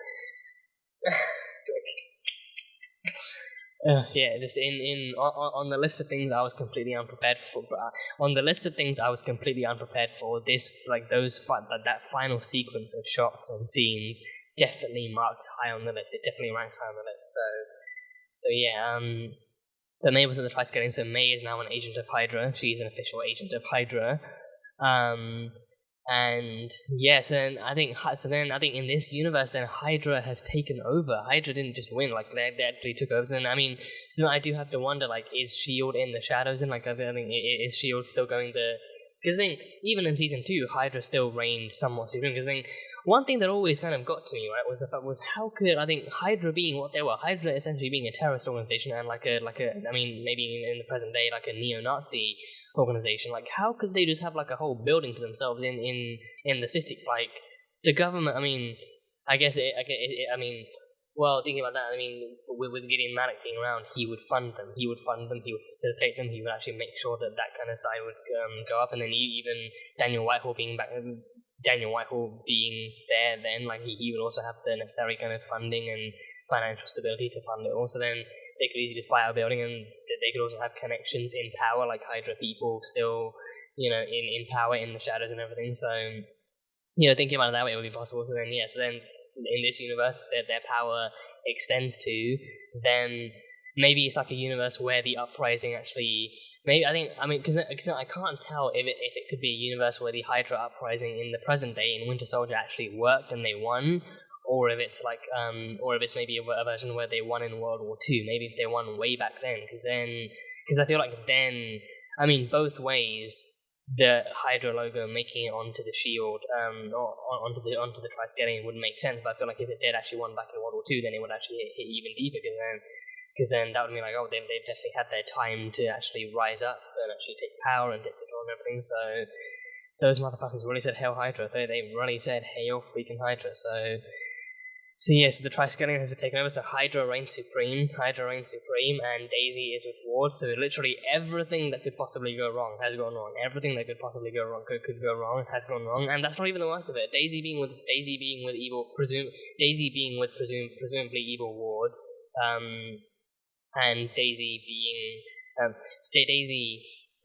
Just on the list of things I was completely unprepared for. This that final sequence of shots and scenes definitely marks high on the list. It definitely ranks high on the list. So yeah. But May was at the Triskelion, so May is now an agent of Hydra. She's an official agent of Hydra. And yes, and I think in this universe, then Hydra has taken over. Hydra didn't just win; they actually took over. And so I do have to wonder, is S.H.I.E.L.D. in the shadows? And is S.H.I.E.L.D. still going to? Because even in season 2, Hydra still reigned somewhat supreme. Because one thing that always kind of got to me, right, was how could Hydra being what they were, Hydra essentially being a terrorist organization and maybe in the present day a neo-Nazi organization. How could they just have a whole building to themselves in the city? The government. Well, thinking about that, with Gideon Malik being around, he would fund them, he would facilitate them, he would actually make sure that kind of side would go up, and then even Daniel Whitehall being there, then he would also have the necessary kind of funding and financial stability to fund it all. So then they could easily just buy our building, and they could also have connections in power, Hydra people still, in power in the shadows and everything. So, thinking about it that way would be possible. So then in this universe their power extends to, then maybe it's a universe where the uprising actually, because I can't tell if it could be a universe where the Hydra uprising in the present day in Winter Soldier actually worked and they won, or if it's maybe a version where they won in World War II. Maybe if they won way back then, because I feel then, both ways, the Hydra logo making it onto the S.H.I.E.L.D. Or onto the Triskelion would make sense. But I feel if it did actually won back in World War II, then it would actually hit even deeper. Because then that would mean they've definitely had their time to actually rise up and actually take power and take control and everything. those motherfuckers really said Hail Hydra. They really said Hail freaking Hydra. So yeah, so the Triskelion has been taken over, so Hydra reigns supreme, and Daisy is with Ward, so literally everything that could possibly go wrong has gone wrong. Everything that could possibly go wrong could go wrong has gone wrong, and that's not even the worst of it. Daisy being with presumably evil Ward, and Daisy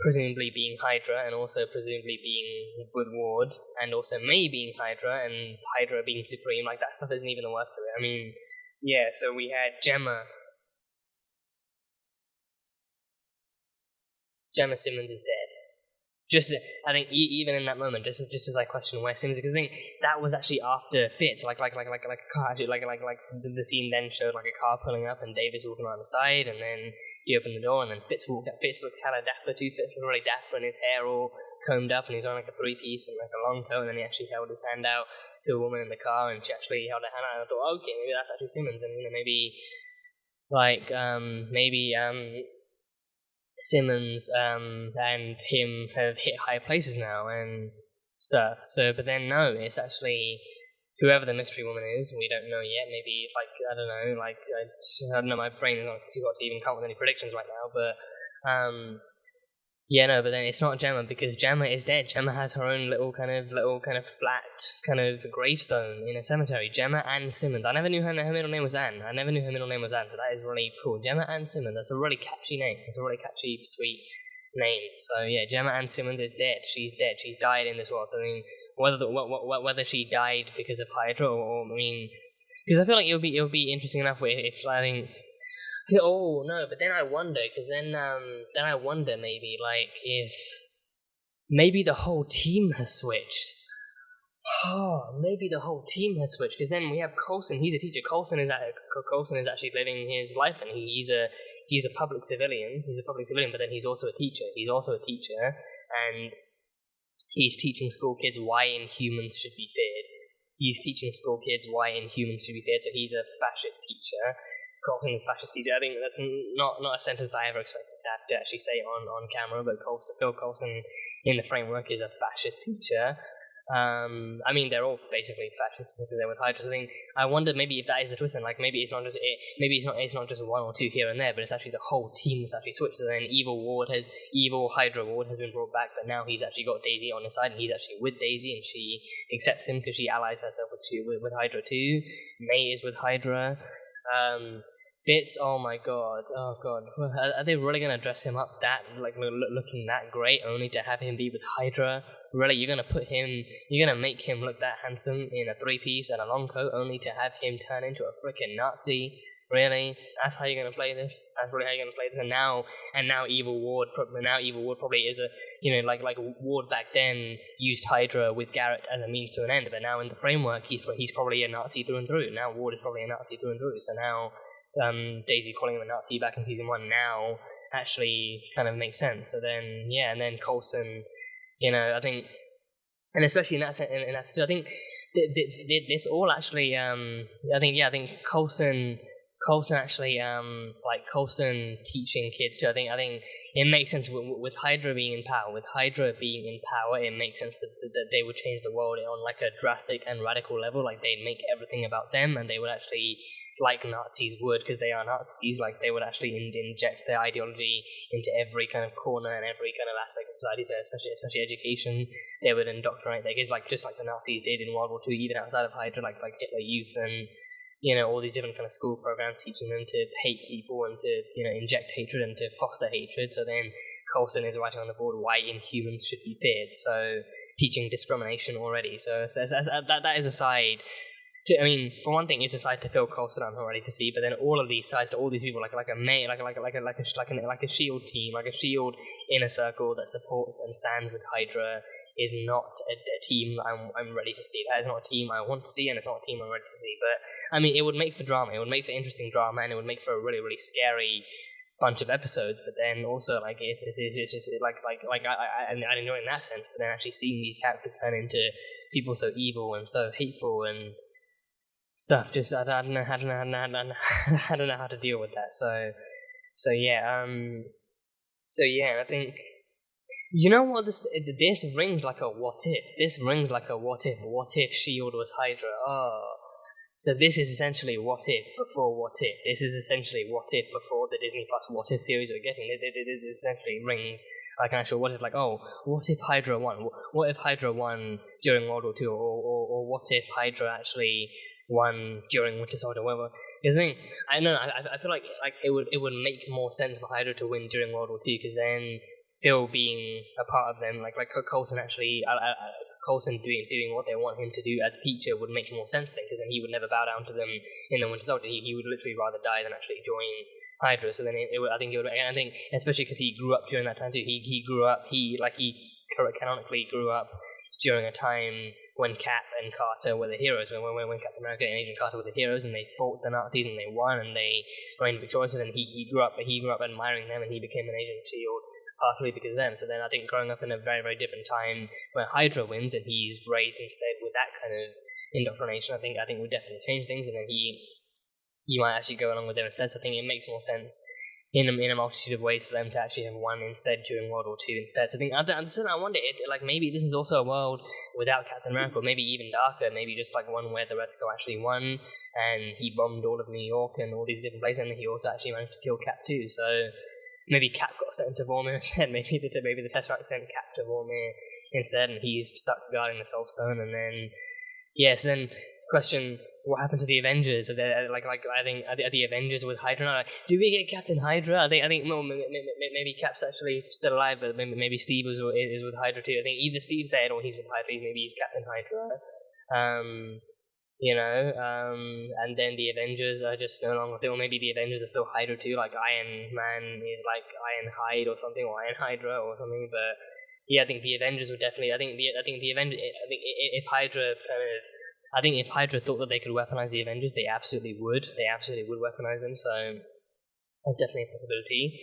presumably being Hydra, and also presumably being with Ward, and also May being Hydra, and Hydra being supreme. Like, that stuff isn't even the worst of it. I mean, yeah, so we had Gemma Simmons is dead. Just, I think, even in that moment, just as I question where Simmons is, because I think that was actually after Fitz, like a car, the scene then showed like a car pulling up and Davis walking around the side, and then he opened the door, and then Fitz walked up. Fitz looked kind of dapper too. Fitz was really dapper, and his hair all combed up, and he was wearing like a 3-piece and like a long coat, and then he actually held his hand out to a woman in the car, and she actually held her hand out, and I thought, okay, maybe that's actually Simmons, and maybe Simmons and him have hit high places now and stuff. So, but then no, it's actually whoever the mystery woman is. We don't know yet. Maybe I don't know. My brain is not too hot to even come up with any predictions right now. But but then it's not Gemma, because Gemma is dead. Gemma has her own little kind of flat kind of gravestone in a cemetery. Gemma Ann Simmons. I never knew her middle name was Ann. So that is really cool. Gemma Ann Simmons. That's a really catchy name. It's a really catchy, sweet name. So yeah, Gemma Ann Simmons is dead. She's dead. She's died in this world. So, I mean, whether she died because of Hydra, or I mean, because I feel like it'll be interesting enough if I think. Oh no, but then I wonder, because then I wonder maybe if maybe the whole team has switched. Oh, maybe the whole team has switched, because then we have Coulson. He's a teacher. Coulson is actually living his life, and he's a public civilian. He's a public civilian, but then he's also a teacher. And he's teaching school kids why Inhumans should be feared. So he's a fascist teacher. Coulson is fascist teacher. I think that's not a sentence I ever expected to have to actually say on camera, but Phil Coulson in the framework is a fascist teacher. I mean, they're all basically fascists because they're with Hydra. So I wonder maybe if that is the twist, and maybe it's not just one or two here and there, but it's actually the whole team that's actually switched. So then evil Hydra Ward has been brought back, but now he's actually got Daisy on his side, and he's actually with Daisy, and she accepts him because she allies herself with Hydra too. May is with Hydra. Fitz, oh god, are they really gonna dress him up looking that great, only to have him be with Hydra? Really, you're gonna make him look that handsome in a 3-piece and a long coat, only to have him turn into a freaking Nazi? Really? That's how you're gonna play this? That's really how you're gonna play this? And now Evil Ward probably is Ward back then used Hydra with Garrett as a means to an end, but now in the framework he's probably a Nazi through and through. Now Ward is probably a Nazi through and through. So now Daisy calling him a Nazi back in season 1 now actually kind of makes sense. So then and then Coulson, I think, and especially in that sense, I think this all actually I think Coulson actually Coulson teaching kids too. I think it makes sense with Hydra being in power. It makes sense that they would change the world on like a drastic and radical level. Like, they'd make everything about them, and they would actually, like Nazis would, because they are Nazis, they would actually inject their ideology into every kind of corner and every kind of aspect of society, so especially education. They would indoctrinate their kids, just like the Nazis did in World War II, even outside of Hydra, like Hitler Youth and, all these different kind of school programs teaching them to hate people and to, inject hatred and to foster hatred. So then Coulson is writing on the board why Inhumans should be feared, so teaching discrimination already. So that is a side. For one thing, it's a side to Phil Coulson I'm not ready to see, but then all of these sides to all these people, like a shield team, like a shield inner circle that supports and stands with Hydra, is not a team I'm ready to see. That is not a team I want to see, and it's not a team I'm ready to see. But it would make for drama, it would make for interesting drama, and it would make for a really, really scary bunch of episodes. But then also it's just I enjoy it in that sense. But then actually seeing these characters turn into people so evil and so hateful and stuff, just I don't know how to deal with that. So yeah, I think You know what? This rings like a what if. This rings like a what if. What if S.H.I.E.L.D. was Hydra? Oh. So this is essentially what if before what if. This is essentially what if before the Disney Plus what if series we're getting. It essentially rings like an actual what if, like, oh, what if Hydra won? What if Hydra won during World War II? Or what if Hydra actually won during Winter Soldier? Whatever. Because the thing, I don't know, I feel like it would make more sense for Hydra to win during World War II, because then Phil being a part of them, like Coulson actually, Coulson doing what they want him to do as a teacher would make more sense then, because then he would never bow down to them in the Winter Soldier. He would literally rather die than actually join Hydra. So then I think especially because he grew up during that time too. He grew up, he canonically grew up during a time when Cap and Carter were the heroes, when Captain America and Agent Carter were the heroes, and they fought the Nazis and they won and they reigned victorious. And then he grew up admiring them, and he became an agent of S.H.I.E.L.D. partly because of them. So then I think growing up in a very, very different time where Hydra wins and he's raised instead with that kind of indoctrination, I think would definitely change things, and then he might actually go along with them instead. So I think it makes more sense in a multitude of ways for them to actually have won instead during World War II instead. So I wonder, like, maybe this is also a world without Captain America, or maybe even darker, maybe just like one where the Red Skull actually won and he bombed all of New York and all these different places, and he also actually managed to kill Cap too. So maybe Cap got sent to Vormir instead. Maybe the Tesseract sent Cap to Vormir instead, and he's stuck guarding the Soul Stone. And then, so then question: what happened to the Avengers? Are they, I think are the Avengers with Hydra now? Like, do we get Captain Hydra? I think maybe Cap's actually still alive, but maybe Steve is with Hydra too. I think either Steve's dead or he's with Hydra. Maybe he's Captain Hydra. And then the Avengers are just no longer, or maybe the Avengers are still Hydra too, like Iron Man is like Iron Hide or something, or Iron Hydra or something. But yeah, I think the Avengers would definitely, if Hydra thought that they could weaponize the Avengers, they absolutely would weaponize them, so that's definitely a possibility.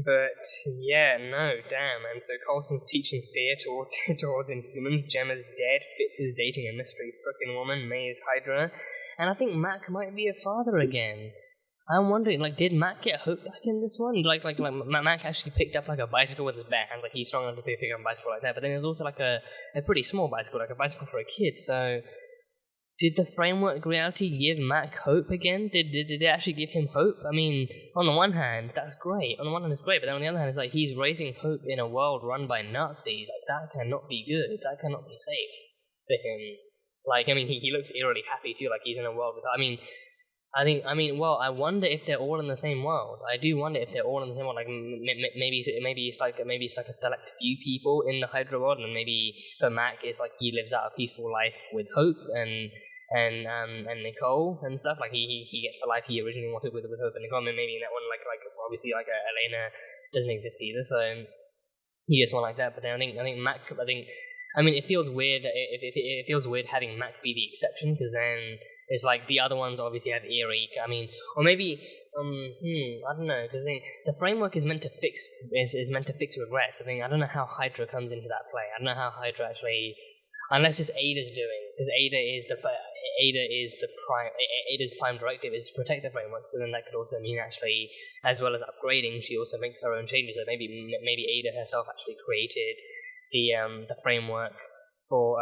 But yeah, no, damn. And so Coulson's teaching fear towards Inhumans. Gemma's dead. Fitz is dating a mystery frickin' woman. May is Hydra, and I think Mac might be a father again. I'm wondering, like, did Mac get hope back in this one? Like Mac actually picked up like a bicycle with his bare hands. Like, he's strong enough to pick up a bicycle like that. But then there's also like a pretty small bicycle, like a bicycle for a kid. So did the framework reality give Mac hope again? Did it actually give him hope? I mean, on the one hand, that's great. On the one hand, it's great. But then on the other hand, it's like he's raising hope in a world run by Nazis. Like, that cannot be good. That cannot be safe for him. Like, I mean, he looks eerily happy too. Like, he's in a world with. I wonder if they're all in the same world. I do wonder if they're all in the same world. Like, maybe it's like a select few people in the Hydra world, and maybe for Mac, it's like he lives out a peaceful life with Hope and Nicole and stuff. Like, he gets the life he originally wanted with Hope and Nicole. And maybe in that one, like obviously, like Elena doesn't exist either, so he gets one like that. But then I think Mac. It feels weird. It feels weird having Mac be the exception, because then it's like the other ones obviously have Eerie. Or maybe I don't know, because the framework is meant to fix regrets. I don't know how Hydra comes into that play. I don't know how Hydra actually, unless it's Ada's doing, because Ada's prime directive is to protect the framework. So then that could also mean actually, as well as upgrading, she also makes her own changes. So maybe Ada herself actually created the framework for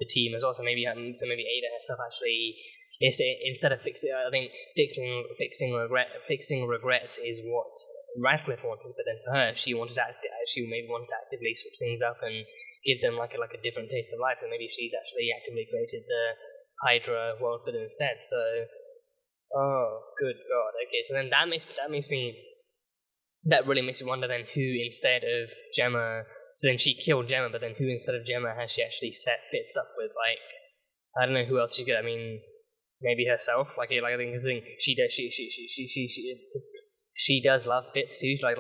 the team as well. So maybe Ada herself actually, instead of fixing regrets is what Radcliffe wanted, but then for her, she maybe wanted to actively switch things up and give them like a different taste of life. So maybe she's actually actively created the Hydra world for them instead. So, oh, good God. Okay, so then that really makes me wonder then who instead of Gemma. So then she killed Gemma, but then who instead of Gemma has she actually set Fitz up with? Like, I don't know who else she could. Maybe herself. I think she does. She does love Fitz too. Like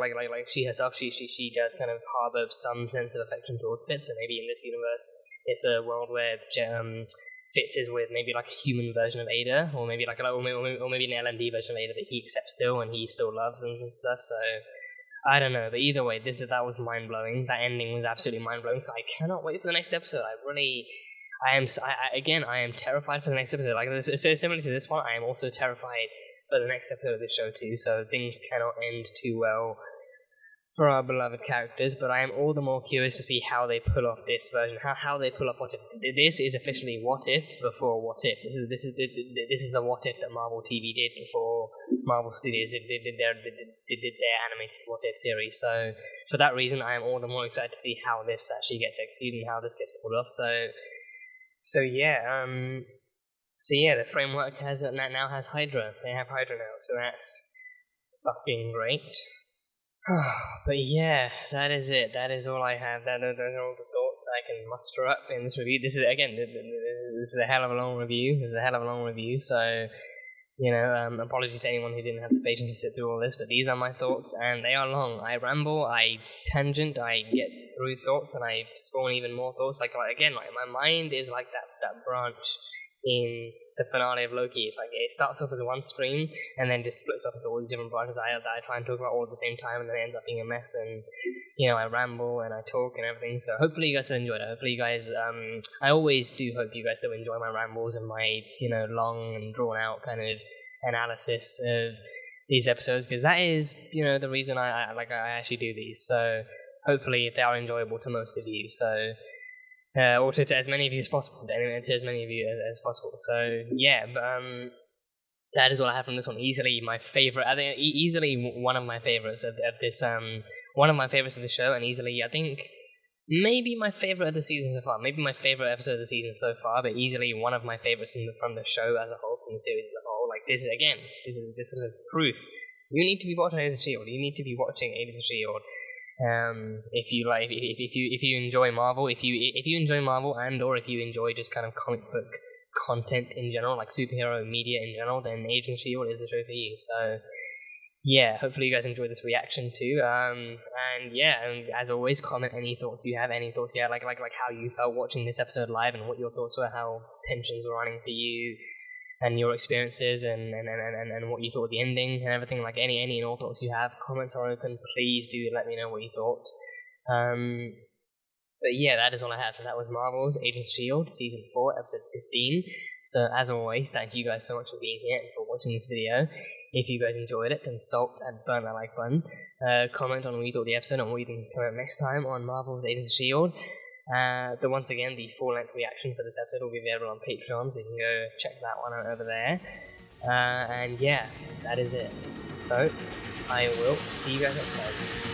she herself. She does kind of harbor some sense of affection towards Fitz. So maybe in this universe, it's a world where Fitz is with maybe like a human version of Ada, or maybe or maybe an LMD version of Ada that he accepts still and he still loves and stuff. So I don't know, but either way, that was mind blowing. That ending was absolutely mind blowing. So I cannot wait for the next episode. I am terrified for the next episode. Like, this is similar to this one. I am also terrified for the next episode of the show too, so things cannot end too well for our beloved characters, but I am all the more curious to see how they pull off this version, how they pull off What If. This is officially What If before What If. This is the What If that Marvel TV did before Marvel Studios did their animated What If series. So for that reason, I am all the more excited to see how this actually gets executed and how this gets pulled off. So yeah, the framework now has Hydra. They have Hydra now, so that's fucking great. But yeah, that is it. That is all I have. Those are all the thoughts I can muster up in this review. This is, again, this is a hell of a long review. So, apologies to anyone who didn't have the patience to sit through all this, but these are my thoughts, and they are long. I ramble, I tangent, I get through thoughts, and I spawn even more thoughts. Like my mind is like that branch in the finale of Loki. It's like it starts off as one stream and then just splits off into all these different branches I try and talk about all at the same time, and then it ends up being a mess, and I ramble and I talk and everything. So hopefully you guys will enjoy it. Hopefully you guys I always do hope you guys still enjoy my rambles and my long and drawn out kind of analysis of these episodes, because that is the reason I actually do these. So hopefully they are enjoyable to most of you. So or to as many of you as possible, to as many of you as possible. So yeah, but that is all I have from this one. Easily my favorite. I think easily one of my favorites of this. One of my favorites of the show, and easily I think maybe my favorite of the season so far. Maybe my favorite episode of the season so far, but easily one of my favorites from the show as a whole, from the series as a whole. Like this is proof. You need to be watching Agents of S.H.I.E.L.D. You need to be watching Agents of S.H.I.E.L.D. If you enjoy Marvel, if you enjoy Marvel, and or if you enjoy just kind of comic book content in general, like superhero media in general, then Agents of S.H.I.E.L.D. is the show for you. So yeah, hopefully you guys enjoyed this reaction too. And as always, comment any thoughts you have, like how you felt watching this episode live, and what your thoughts were, how tensions were running for you, and your experiences, and what you thought of the ending and everything. Like any and all thoughts you have, comments are open. Please do let me know what you thought. But yeah, that is all I have. So that was Marvel's Agents of S.H.I.E.L.D. Season 4, Episode 15. So as always, thank you guys so much for being here and for watching this video. If you guys enjoyed it, then salt and burn that like button. Comment on what you thought of the episode and what you think is coming up next time on Marvel's Agents of S.H.I.E.L.D. Once again, the full-length reaction for this episode will be available on Patreon, so you can go check that one out over there. And yeah, that is it. So, I will see you guys next time.